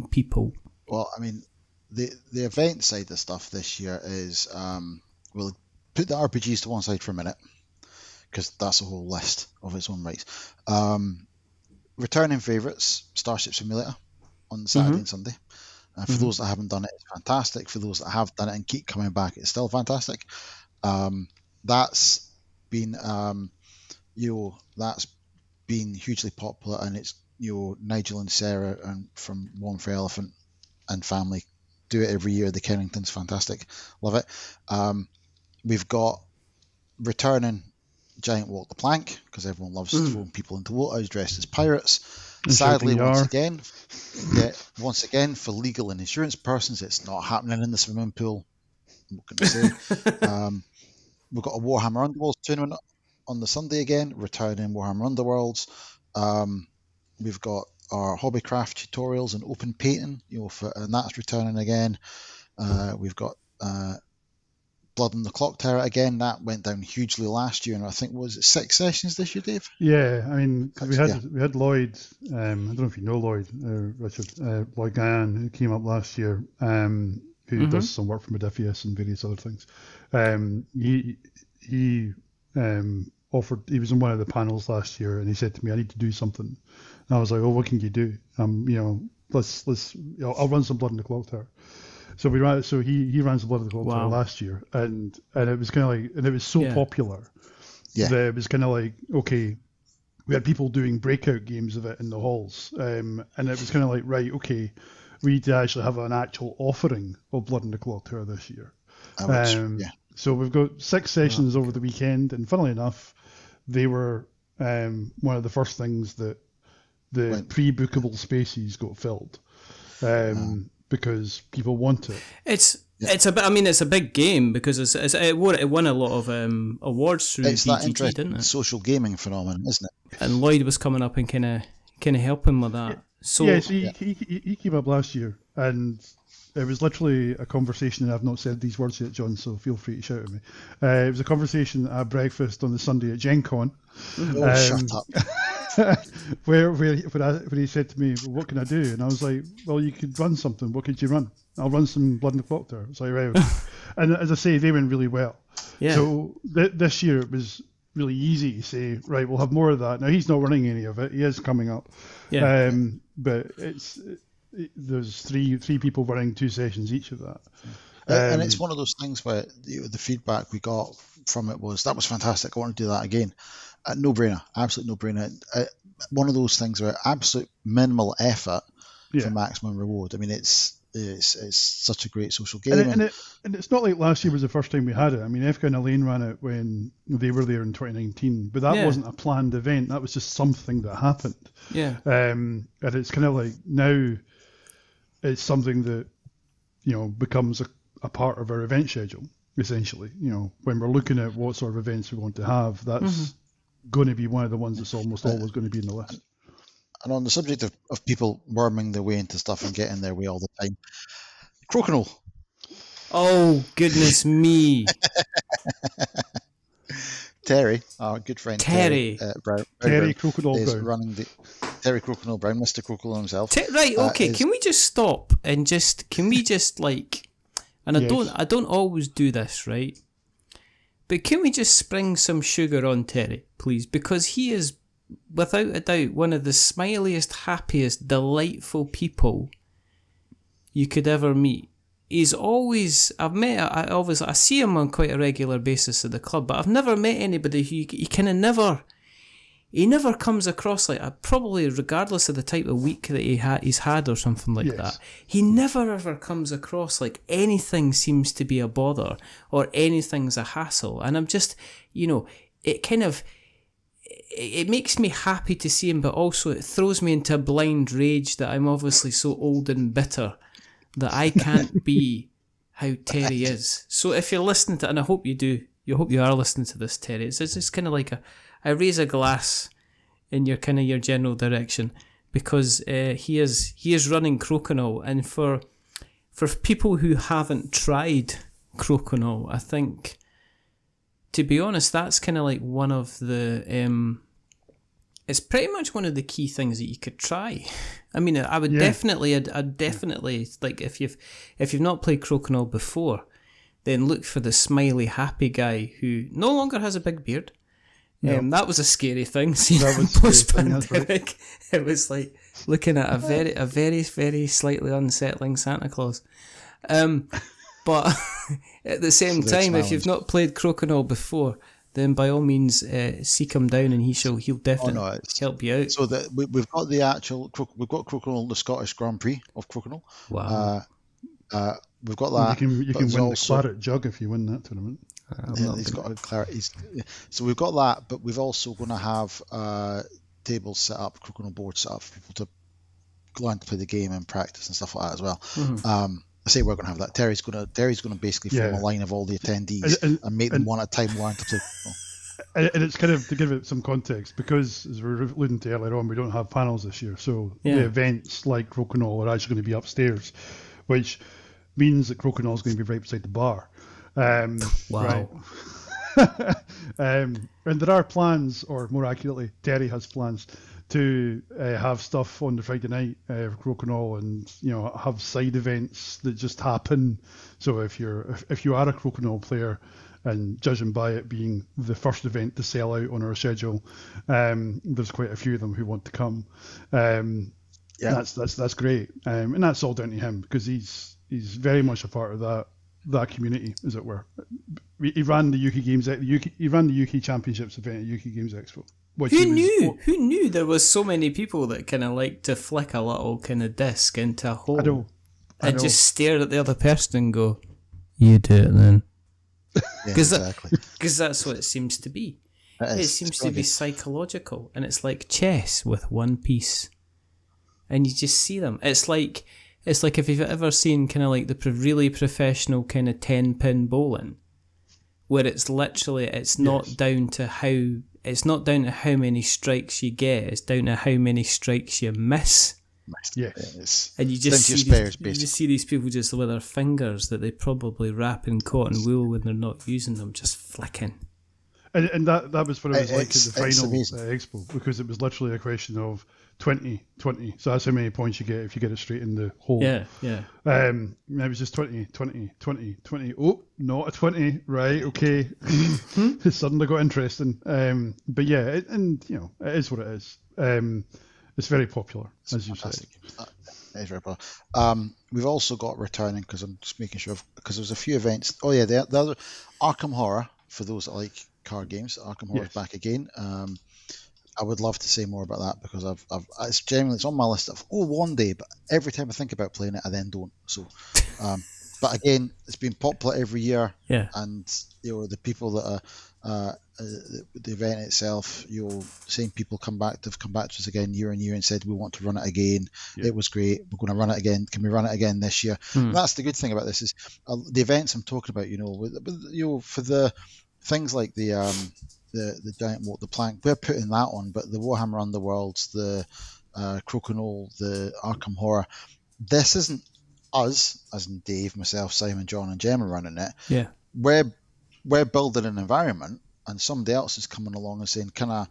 people? Well, I mean, the event side of stuff this year is, we'll put the RPGs to one side for a minute, because that's a whole list of its own rights. Returning favourites, Starship Simulator on Saturday and Sunday. For those that haven't done it, it's fantastic. For those that have done it and keep coming back, it's still fantastic. That's been, that's been hugely popular, and it's, Nigel and Sarah and from One for Elephant and family do it every year. The Kennington's fantastic, love it. We've got returning Giant Walk the Plank, because everyone loves throwing people into water dressed as pirates. And Sadly, shouting once again, for legal and insurance persons, it's not happening in the swimming pool. What can I say? We've got a Warhammer Underworlds tournament on the Sunday again, returning Warhammer Underworlds. We've got our hobbycraft tutorials and open painting, and that's returning again. We've got Blood on the Clock Tower again. That went down hugely last year, and I think, was it 6 sessions this year, Dave? Yeah, I mean, we had Lloyd. I don't know if you know Lloyd, Richard, Lloyd Gann, who came up last year, who does some work for Modiphius and various other things. He offered. He was in one of the panels last year, and he said to me, "I need to do something." And I was like, "Oh, what can you do?" Let's. I'll run some Blood on the Clock Tower. So we ran. So he ran some Blood on the Clock Tower last year, and it was kind of like, and it was so popular that it was kind of like, okay, we had people doing breakout games of it in the halls, and it was kind of like, right, okay, we need to actually have an actual offering of Blood on the Clock Tower this year. So we've got 6 sessions over the weekend, and funnily enough, they were one of the first things that the pre-bookable spaces got filled, because people want it. It's a big game, because it won a lot of awards through BGG, didn't it? Social gaming phenomenon, isn't it? And Lloyd was coming up and kind of helping with that. So he came up last year, and it was literally a conversation, and I've not said these words yet, John, so feel free to shout at me. It was a conversation at breakfast on the Sunday at Gen Con. Shut up. where he said to me, well, what can I do? And I was like, well, you could run something. What could you run? I'll run some Blood on the Clock Tower. It's like, right. Okay. And as I say, they went really well. Yeah. So this year it was really easy to say, right, we'll have more of that. Now, he's not running any of it. He is coming up. Yeah. But there's three people running 2 sessions each of that. And it's one of those things where the feedback we got from it was, that was fantastic, I want to do that again. No brainer, absolute no brainer. One of those things where absolute minimal effort for maximum reward. I mean, it's such a great social game. And it's not like last year was the first time we had it. I mean, Efka and Elaine ran it when they were there in 2019, but that wasn't a planned event. That was just something that happened. Yeah. And it's kind of like now it's something that, becomes a part of our event schedule, essentially. When we're looking at what sort of events we want to have, that's going to be one of the ones that's almost always going to be in the list. And on the subject of people worming their way into stuff and getting their way all the time, Crokinole. Oh, goodness me. Terry, our good friend Terry Brown, Crokinole is Brown. running Terry Crokinole Brown, Mr. Crokinole himself. Right, okay, can we just stop and can we just and I don't always do this, right? But can we just spring some sugar on Terry, please? Because he is, without a doubt, one of the smiliest, happiest, delightful people you could ever meet. He's always, I see him on quite a regular basis at the club, but I've never met anybody who he kind of never, he never comes across like, probably regardless of the type of week that he's had or something like that, he never ever comes across like anything seems to be a bother or anything's a hassle. And I'm just, it kind of, it makes me happy to see him, but also it throws me into a blind rage that I'm obviously so old and bitter that I can't be how Terry is. So if you're listening to, and I hope you do, you are listening to this, Terry, it's kind of like I raise a glass in your kind of your general direction, because he is running Crokinole, and for people who haven't tried Crokinole, I think, to be honest, that's kind of like one of the it's pretty much one of the key things that you could try. I mean, I would definitely, I'd definitely, like, if you've not played Crokinole before, then look for the smiley, happy guy who no longer has a big beard. That was a scary thing. See, post-pandemic, it was like looking at a very, very slightly unsettling Santa Claus. But at the same time, if you've not played Crokinole before, then by all means seek him down, and he'll definitely help you out. So that we've got Crokinole, the Scottish Grand Prix of Crokinole. Wow. We've got that. You can win the claret jug if you win that tournament. He's got a claret. So we've got that, but we've also going to have tables set up, Crokinole boards set up for people to learn to play the game and practice and stuff like that as well. Mm-hmm. I say we're going to have that. Terry's going to basically form a line of all the attendees and make them one at a time learn to play. And it's kind of to give it some context, because as we were alluding to earlier on, we don't have panels this year, so the events like Crokinole are actually going to be upstairs, which means that Crokinole is going to be right beside the bar. Wow. Right. And there are plans, or more accurately, Terry has plans to have stuff on the Friday night for Crokinole, and have side events that just happen. So if you are a Crokinole player, and judging by it being the first event to sell out on our schedule, there's quite a few of them who want to come. That's great, and that's all down to him, because he's very much a part of that community, as it were. He ran the UK Games, he ran the UK Championships event at UK Games Expo. Who knew there was so many people that kind of like to flick a little kind of disc into a hole and just stare at the other person and go, "You do it then." Because that's what it seems to be. It seems to be psychological, and it's like chess with one piece, and you just see them. It's like if you've ever seen kind of like the really professional kind of 10-pin bowling, where it's literally it's not down to how many strikes you get, it's down to how many strikes you miss. Yes. And you just see these people just with their fingers that they probably wrap in cotton wool when they're not using them, just flicking. And that was what it was like at the final expo, because it was literally a question of 20. So that's how many points you get if you get it straight in the hole. Yeah. It was just 20. Oh, not a 20. Right, okay. It suddenly got interesting. But yeah, it is what it is. It's very popular, as you said. It is very popular. We've also got returning, because I'm just making sure, because there's a few events. Oh yeah, the other Arkham Horror, for those that like card games. Arkham Horror is back again. I would love to say more about that, because it's on my list of one day, but every time I think about playing it, I then don't. So, but again, it's been popular every year, and the people that are the event itself, same people come back to us again year on year and said we want to run it again. It was great. We're going to run it again. Can we run it again this year? And that's the good thing about this is the events I'm talking about. For the things like the giant walk, the plank, we're putting that on, but the Warhammer Underworlds, the Crokinole, the Arkham Horror, this isn't us, as in Dave, myself, Simon, John, and Gemma running it. Yeah, we're building an environment, and somebody else is coming along and saying, "Can I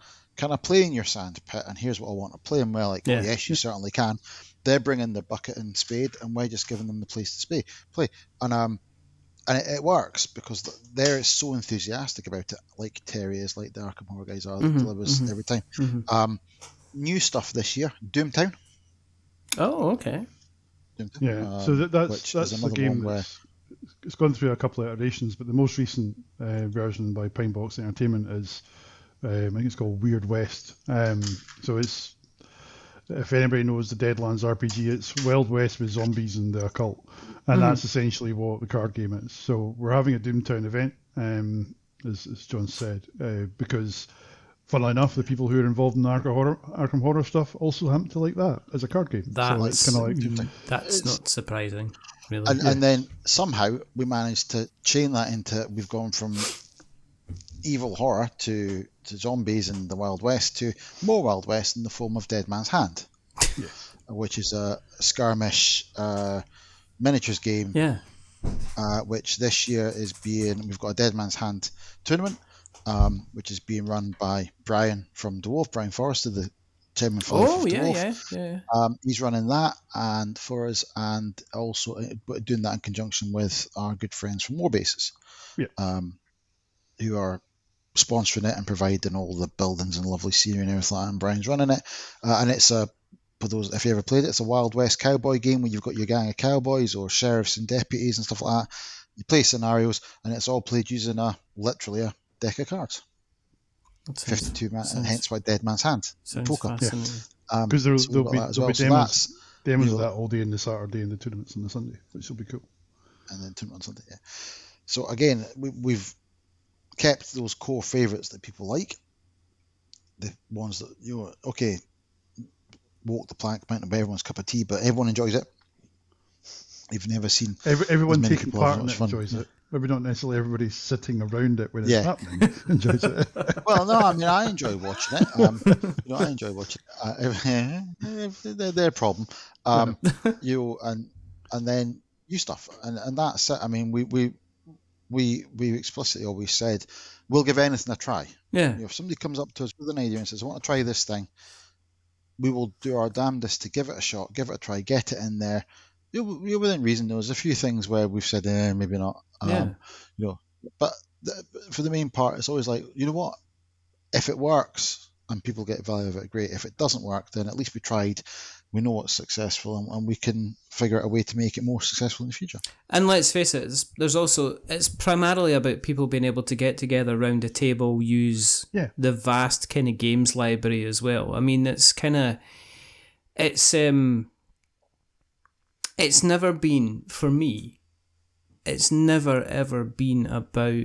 play in your sand pit? And here's what I want to play." And we're like, "Oh yes, you certainly can." They're bringing the bucket and spade, and we're just giving them the place to play. And it works, because they're so enthusiastic about it, like Terry is, like the Arkham Horror guys are, delivers every time. New stuff this year, Doomtown. Oh, okay. Doomtown. Yeah, so that's the game where it's gone through a couple of iterations, but the most recent version by Pine Box Entertainment is, I think it's called Weird West. So it's, if anybody knows the Deadlands RPG, it's Wild West with zombies and the occult, and that's essentially what the card game is. So we're having a Doomtown event, as John said, because funnily enough, the people who are involved in the Arkham Horror stuff also happen to like that as a card game. That's not surprising, really. And then somehow we managed to chain that into, we've gone from evil horror to zombies in the Wild West to more Wild West in the form of Dead Man's Hand, which is a skirmish miniatures game. Yeah. Which this year we've got a Dead Man's Hand tournament, which is being run by Brian from Dwarf, Brian Forrester, the chairman for Dwarf. Yeah. He's running that and for us, and also doing that in conjunction with our good friends from Warbases, who are sponsoring it and providing all the buildings and lovely scenery and everything like that, and Brian's running it. And it's for those, if you ever played it, it's a Wild West cowboy game where you've got your gang of cowboys or sheriffs and deputies and stuff like that. You play scenarios, and it's all played using literally a deck of cards. 52 man, and hence why Dead Man's Hand. Sounds Poker. fascinating. Because there'll be demos of that all day on the Saturday and the tournaments on the Sunday, which will be cool. And then tournament on Sunday, yeah. So again, we've kept those core favourites that people like. The ones that, walk the plank might not be everyone's cup of tea, but everyone enjoys it. You've never seen everyone taking part in it enjoys it. Maybe not necessarily everybody sitting around it when it's happening enjoys it. Well, no, I mean, I enjoy watching it. I enjoy watching it. Their problem. And then new stuff, and that's it. I mean, we explicitly always said we'll give anything a try. Yeah. If somebody comes up to us with an idea and says, "I want to try this thing," we will do our damnedest to give it a shot, give it a try, get it in there. You're within reason. There's a few things where we've said, maybe not. But for the main part, it's always like, you know what? If it works and people get value of it, great. If it doesn't work, then at least we tried. We know what's successful, and we can figure out a way to make it more successful in the future. And let's face it, it's primarily about people being able to get together around a table, use the vast kind of games library as well. I mean, it's never been, for me, it's never ever been about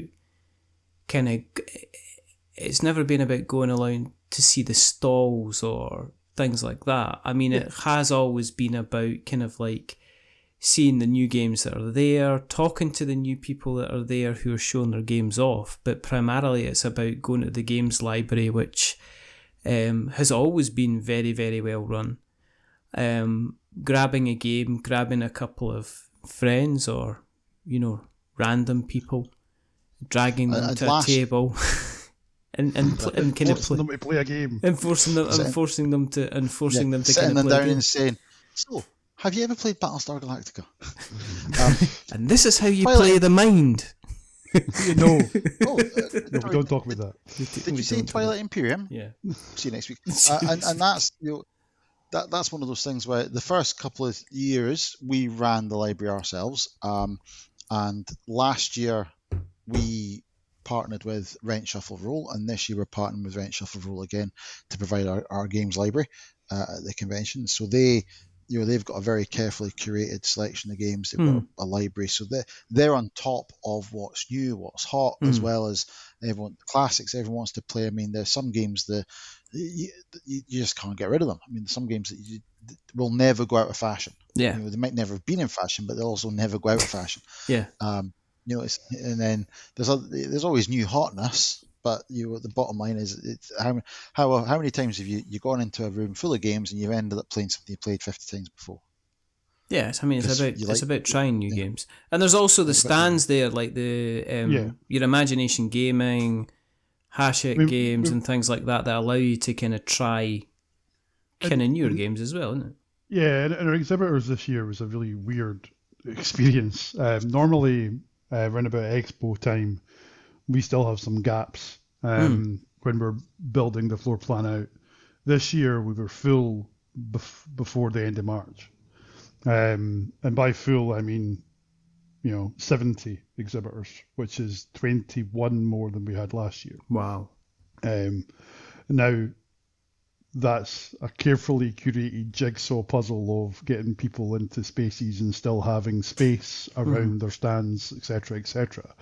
it's never been about going along to see the stalls or things like that. I mean, it has always been about kind of like seeing the new games that are there, talking to the new people that are there who are showing their games off, but primarily it's about going to the games library, which has always been very, very well run. Grabbing a game, grabbing a couple of friends or, random people, dragging them to a table and kind of forcing them to play a game, enforcing them to kind of play sitting them down games. and saying, "So, have you ever played Battlestar Galactica?" And this is how you play the mind. No, we don't talk about that. Did you say Twilight Imperium? Yeah. See you next week. And that's that's one of those things where the first couple of years we ran the library ourselves, and last year we partnered with Rent Shuffle Roll, and this year we're partnering with Rent Shuffle Roll again to provide our games library at the convention. So they've got a very carefully curated selection of games. They've got a library, so they're on top of what's new, what's hot, as well as classics everyone wants to play. I mean, there's some games that you just can't get rid of them. I mean, some games that will never go out of fashion. Yeah, they might never have been in fashion, but they'll also never go out of fashion. Yeah. And then there's always new hotness. But the bottom line is, it's how many times have you gone into a room full of games and you've ended up playing something you played 50 times before? Yes, I mean it's about trying new games, and there's also the stands there, like the your Imagination Gaming, Hachette games, and things like that allow you to kind of try kind of newer games as well, isn't it? Yeah, and our exhibitors this year was a really weird experience. Normally, around about Expo time, we still have some gaps when we're building the floor plan out. This year we were full before the end of March. And by full, I mean, 70 exhibitors, which is 21 more than we had last year. Wow. Now, that's a carefully curated jigsaw puzzle of getting people into spaces and still having space around their stands, etc., etc.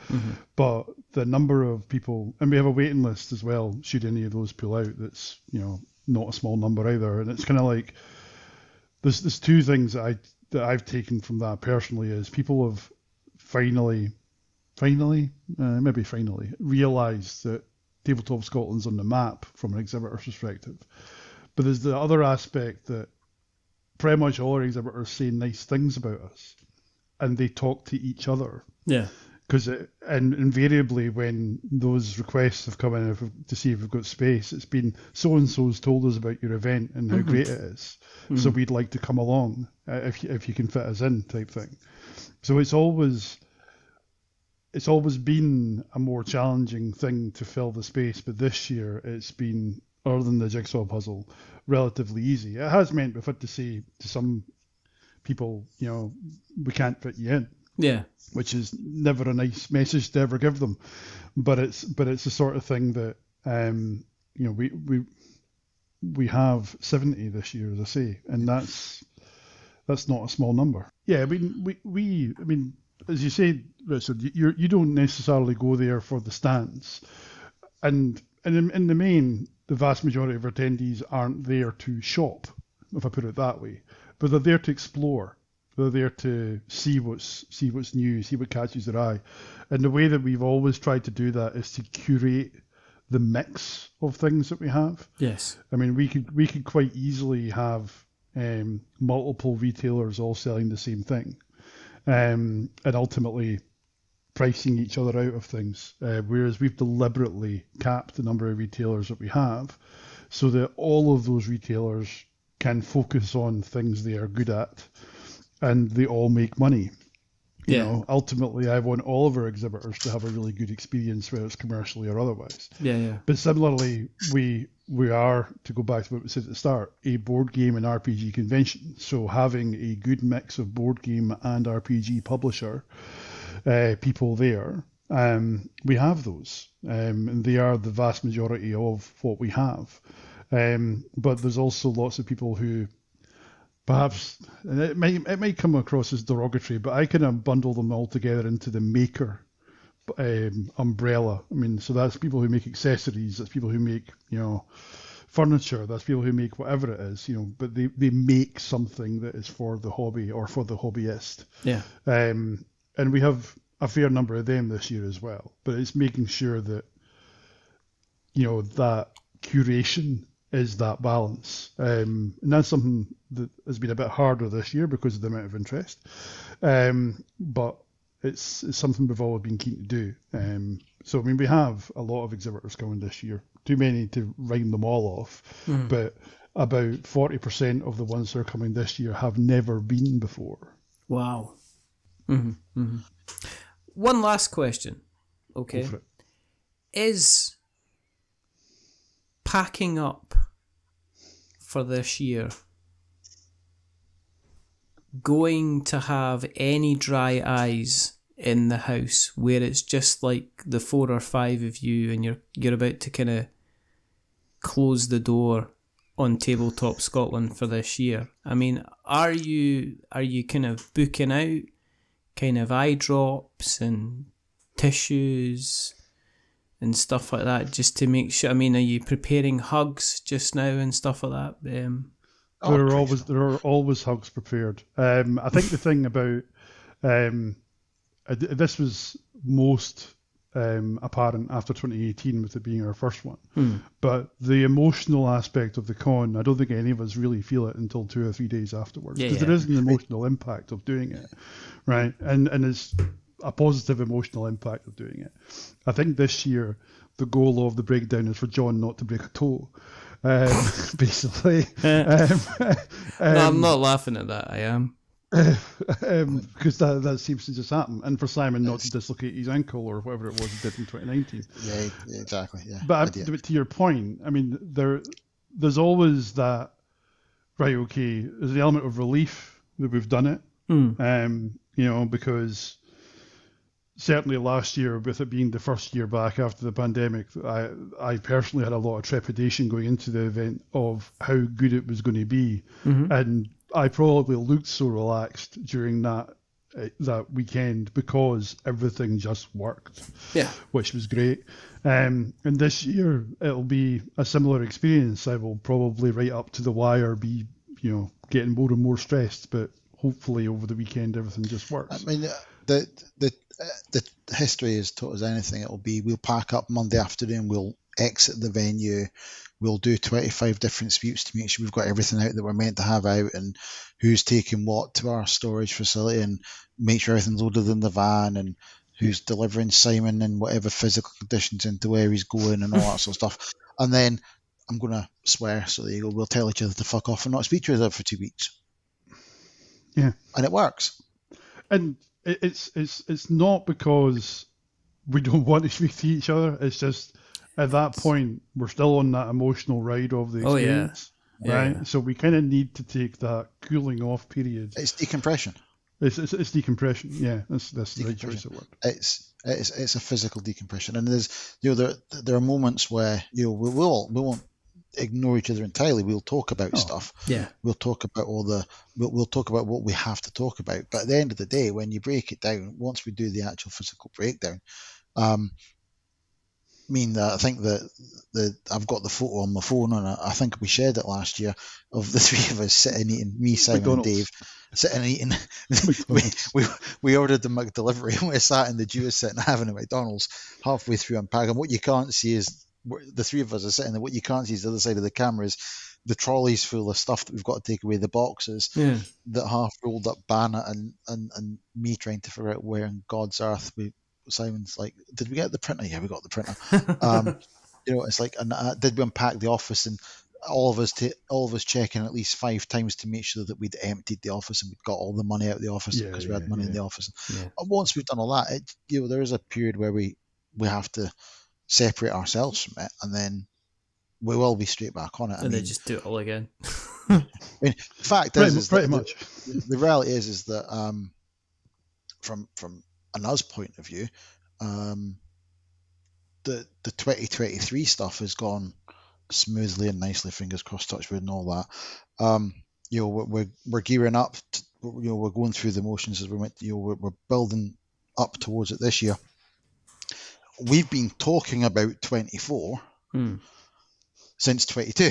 But the number of people, and we have a waiting list as well, should any of those pull out, that's, not a small number either. And it's kind of like, there's two things that I've taken from that personally, is people have finally realised that Tabletop Scotland's on the map from an exhibitor's perspective. But there's the other aspect that pretty much all our exhibitors say nice things about us, and they talk to each other. Yeah. Because and invariably when those requests have come in to see if we've got space, it's been so-and-so's told us about your event and how great it is. So we'd like to come along if you can fit us in, type thing. So it's always been a more challenging thing to fill the space, but this year it's been, other than the jigsaw puzzle, relatively easy. It has meant we've had to say to some people, we can't fit you in. Yeah. Which is never a nice message to ever give them, but it's the sort of thing that we have 70 this year, as I say, and that's not a small number. Yeah, I mean, as you say, Richard, you don't necessarily go there for the stands, and in the main, the vast majority of attendees aren't there to shop, if I put it that way, but they're there to explore. They're there to see what's new, see what catches their eye. And the way that we've always tried to do that is to curate the mix of things that we have. Yes. I mean, we could quite easily have multiple retailers all selling the same thing, and ultimately pricing each other out of things. Whereas we've deliberately capped the number of retailers that we have so that all of those retailers can focus on things they are good at, and they all make money. Ultimately, I want all of our exhibitors to have a really good experience, whether it's commercially or otherwise. Yeah. But similarly, we are, to go back to what we said at the start, a board game and RPG convention. So having a good mix of board game and RPG publisher people there, we have those, and they are the vast majority of what we have. But there's also lots of people who perhaps, and it might come across as derogatory, but I kind of bundle them all together into the maker umbrella. I mean, so that's people who make accessories, that's people who make, furniture, that's people who make whatever it is, but they make something that is for the hobby or for the hobbyist. Yeah. And we have a fair number of them this year as well, but it's making sure that, that curation is that balance. And that's something that has been a bit harder this year because of the amount of interest. But it's something we've always been keen to do. So, I mean, we have a lot of exhibitors coming this year. Too many to rhyme them all off. But about 40% of the ones that are coming this year have never been before. Wow. One last question. Okay. Go for it. Is packing up for this year going to have any dry eyes in the house where it's just like the 4 or 5 of you and you're about to kind of close the door on Tabletop Scotland for this year? I mean, are you kind of booking out kind of eye drops and tissues and stuff like that, just to make sure? I mean, are you preparing hugs just now and stuff like that? There are always hugs prepared. I think the thing about this was most apparent after 2018 with it being our first one. But the emotional aspect of the con, I don't think any of us really feel it until 2 or 3 days afterwards, because there is an emotional impact of doing it, right? And it's a positive emotional impact of doing it. I think this year the goal of the breakdown is for John not to break a toe, basically. No, I'm not laughing at that. I am. Because that seems to just happen, and for Simon not to dislocate his ankle or whatever it was he did in 2019. Yeah, exactly. Yeah. But to your point, I mean, there's always that. Right, okay. There's the element of relief that we've done it, because certainly last year, with it being the first year back after the pandemic, I personally had a lot of trepidation going into the event of how good it was going to be, and I probably looked so relaxed during that weekend because everything just worked, which was great. And this year it'll be a similar experience. I will probably right up to the wire be, getting more and more stressed, but hopefully over the weekend everything just works. I mean, the history has taught us anything. It'll be, we'll pack up Monday afternoon, we'll exit the venue. We'll do 25 different sweeps to make sure we've got everything out that we're meant to have out, and who's taking what to our storage facility, and make sure everything's loaded in the van, and who's delivering Simon in whatever physical conditions into where he's going, and all that sort of stuff. And then I'm going to swear, so there you go. We'll tell each other to fuck off and not speak to each other for 2 weeks. Yeah. And it works. And it's not because we don't want to speak to each other. It's just at that point we're still on that emotional ride of the experience, right? Yeah. So we kind of need to take that cooling off period. It's decompression. It's decompression. Yeah, that's the right choice of word. It's a physical decompression, and there's there are moments where we won't ignore each other entirely. We'll talk about stuff. Yeah. We'll talk about we'll talk about what we have to talk about. But at the end of the day, when you break it down, once we do the actual physical breakdown, I think that I've got the photo on my phone, and I think we shared it last year, of the three of us sitting eating, me, Simon, McDonald's. And Dave, sitting eating. we ordered the McDelivery, and we sat in the Jews sitting having a McDonald's halfway through unpacking. What you can't see is the three of us are sitting there. What you can't see is the other side of the camera is the trolleys full of stuff that we've got to take away, the boxes, that half rolled up banner, and me trying to figure out where in God's earth Simon's like, did we get the printer? Yeah, we got the printer. It's like, and did we unpack the office? And all of us checking at least 5 times to make sure that we'd emptied the office and we'd got all the money out of the office, because we had money in the office. Yeah. And once we've done all that, there is a period where we have to separate ourselves from it, and then we will be straight back on it. And then just do it all again. The fact is pretty much. The reality is that from an us point of view, the 2023 stuff has gone smoothly and nicely, fingers crossed, touch wood and all that. We're gearing up to, we're going through the motions as we went. We're building up towards it this year. We've been talking about 24 since 22.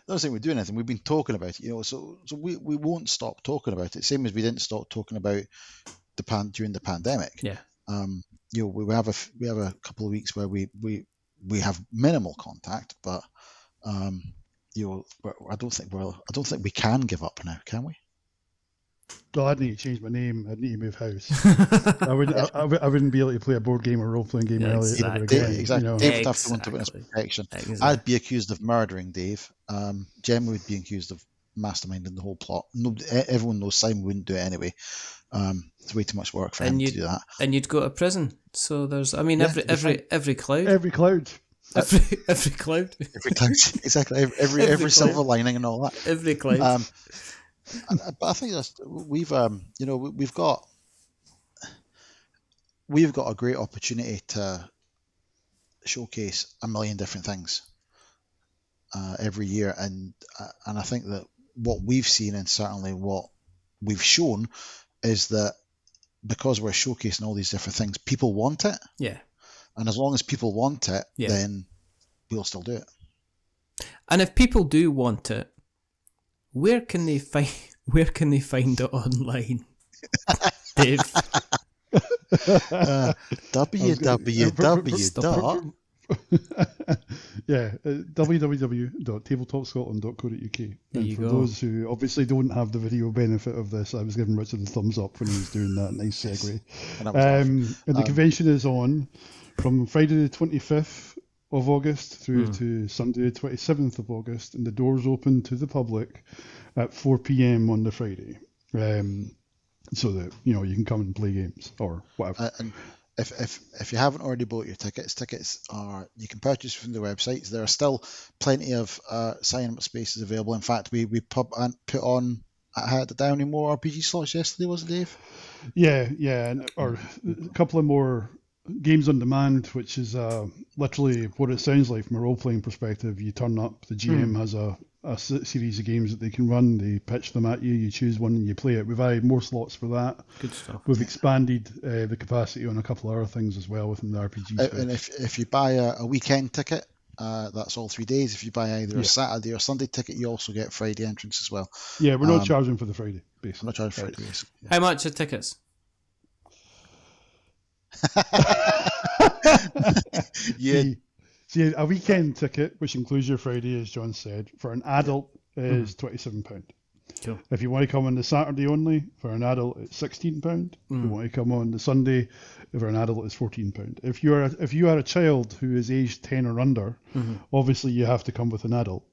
Not saying we're doing anything. We've been talking about it, so we won't stop talking about it. Same as we didn't stop talking about during the pandemic. Yeah. We have a couple of weeks where we have minimal contact, but I don't think we can give up now, can we? Well, I'd need to change my name. I'd need to move house. I wouldn't be able to play a board game or role playing game early ever again. Exactly. Dave would have to go into witness protection. Exactly. I'd be accused of murdering Dave. Gemma would be accused of masterminding the whole plot. Everyone knows Simon wouldn't do it anyway. It's way too much work for him to do that. And you'd go to prison. So there's, every cloud. Every cloud. Every cloud. Every cloud. Exactly. Every silver lining and all that. Every cloud. But I think we've got a great opportunity to showcase a million different things every year, and I think that what we've seen, and certainly what we've shown, is that because we're showcasing all these different things, people want it. Yeah. And as long as people want it, then we'll still do it. And if people do want it, where can they find it online, Dave? www.tabletopscotland.co.uk. And for those who obviously don't have the video benefit of this, I was giving Richard the thumbs up when he was doing that nice segue. And the convention is on from Friday the 25th of August through to Sunday the 27th of August, and the doors open to the public at 4 p.m. on the Friday, so that you can come and play games or whatever. And if you haven't already bought your tickets are, you can purchase from the websites. There are still plenty of sign-up spaces available. In fact, we put on had down more RPG slots yesterday, wasn't it, Dave? Yeah, or a couple of more games on demand, which is literally what it sounds like from a role-playing perspective. You turn up, the GM has a series of games that they can run, they pitch them at you, you choose one and you play it. We've added more slots for that. Good stuff. We've expanded the capacity on a couple of other things as well within the RPG space. And if you buy a weekend ticket, that's all 3 days. If you buy either a Saturday or Sunday ticket, you also get Friday entrance as well. Yeah, we're not charging for the Friday, basically. I'm not charging for Friday. Basically. How much are tickets? Yeah. See, a weekend ticket, which includes your Friday, as John said, for an adult is £27. Cool. If you want to come on the Saturday only, for an adult, it's £16. If you want to come on the Sunday, for an adult, it's £14. If you are a child who is aged 10 or under, obviously you have to come with an adult.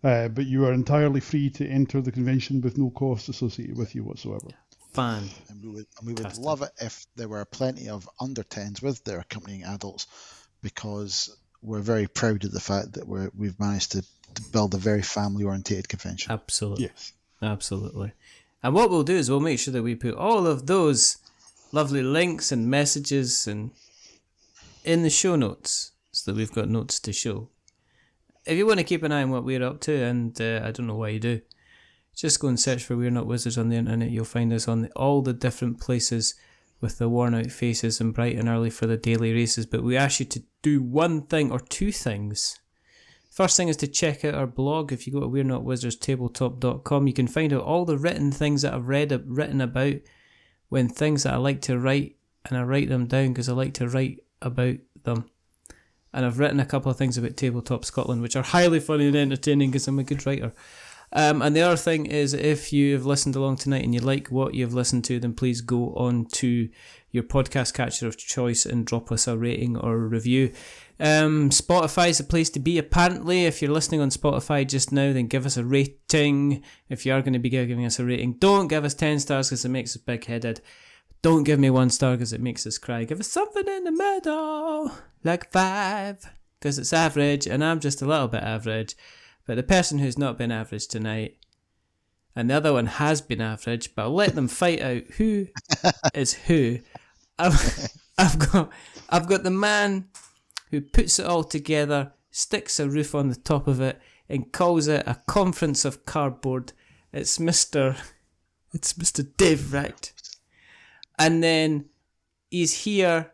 But you are entirely free to enter the convention with no cost associated with you whatsoever. Fun. And we would love it if there were plenty of under 10s with their accompanying adults, because we're very proud of the fact that we've managed to build a very family-orientated convention. Absolutely. Yes. Absolutely. And what we'll do is we'll make sure that we put all of those lovely links and messages and in the show notes, so that we've got notes to show. If you want to keep an eye on what we're up to, and I don't know why you do, just go and search for We're Not Wizards on the internet. You'll find us on all the different places with the worn out faces and bright and early for the daily races. But we ask you to do one thing or two things. First thing is to check out our blog. If you go to we'renotwizardstabletop.com, you can find out all the written things that I've written about when things that I like to write, and I write them down because I like to write about them. And I've written a couple of things about Tabletop Scotland, which are highly funny and entertaining because I'm a good writer. And the other thing is, if you've listened along tonight and you like what you've listened to, then please go on to your podcast catcher of choice and drop us a rating or a review. Spotify is the place to be, apparently. If you're listening on Spotify just now, then give us a rating. If you are going to be giving us a rating, don't give us 10 stars because it makes us big-headed. Don't give me 1 star because it makes us cry. Give us something in the middle, like 5, because it's average, and I'm just a little bit average. But the person who's not been average tonight, and the other one has been average, but I'll let them fight out who is who. I've got the man who puts it all together, sticks a roof on the top of it, and calls it a conference of cardboard. It's Mr. Dave Wright. And then he's here,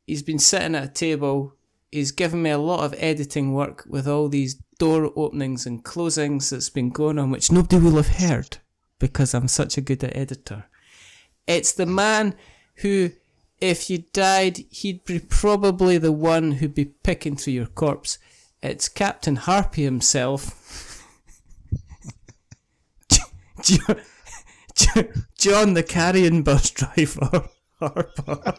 he's been sitting at a table, he's given me a lot of editing work with all these door openings and closings that's been going on, which nobody will have heard because I'm such a good editor. It's the man who, if you died, he'd be probably the one who'd be picking through your corpse. It's Captain Harper himself. John, the carrion bus driver, Harper.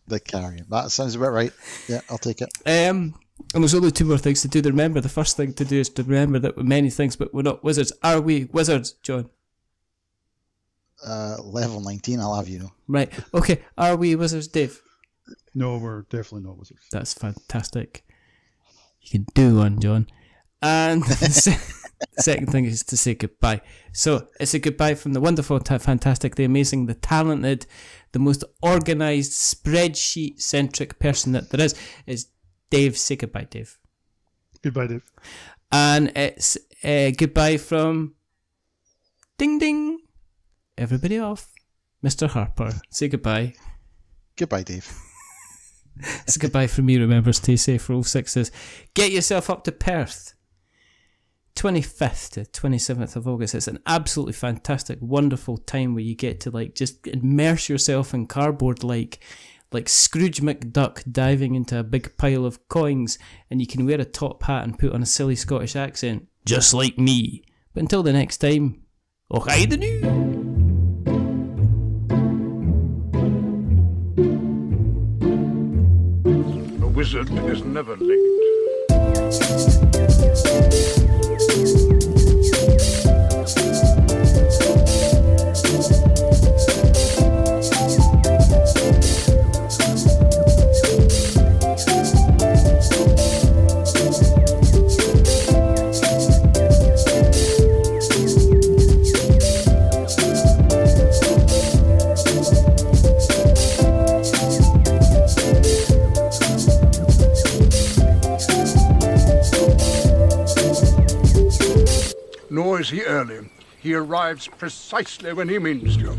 The carrion. That sounds about right. Yeah, I'll take it. And there's only 2 more things to do. Remember, the first thing to do is to remember that we're many things, but we're not wizards. Are we wizards, John? Level 19, I'll have you know. Right. Okay. Are we wizards, Dave? No, we're definitely not wizards. That's fantastic. You can do one, John. And the second thing is to say goodbye. So it's a goodbye from the wonderful, fantastic, the amazing, the talented, the most organised, spreadsheet-centric person that there is Dave. Say goodbye, Dave. Goodbye, Dave. And it's goodbye from ding ding. Everybody off. Mr. Harper. Say goodbye. Goodbye, Dave. It's goodbye from me. Remember, stay safe. Roll 6s. Get yourself up to Perth. 25th to 27th of August. It's an absolutely fantastic, wonderful time where you get to just immerse yourself in cardboard like Scrooge McDuck diving into a big pile of coins, and you can wear a top hat and put on a silly Scottish accent, just like me. But until the next time, oh hi the new. A wizard is never late. Nor is he early. He arrives precisely when he means to.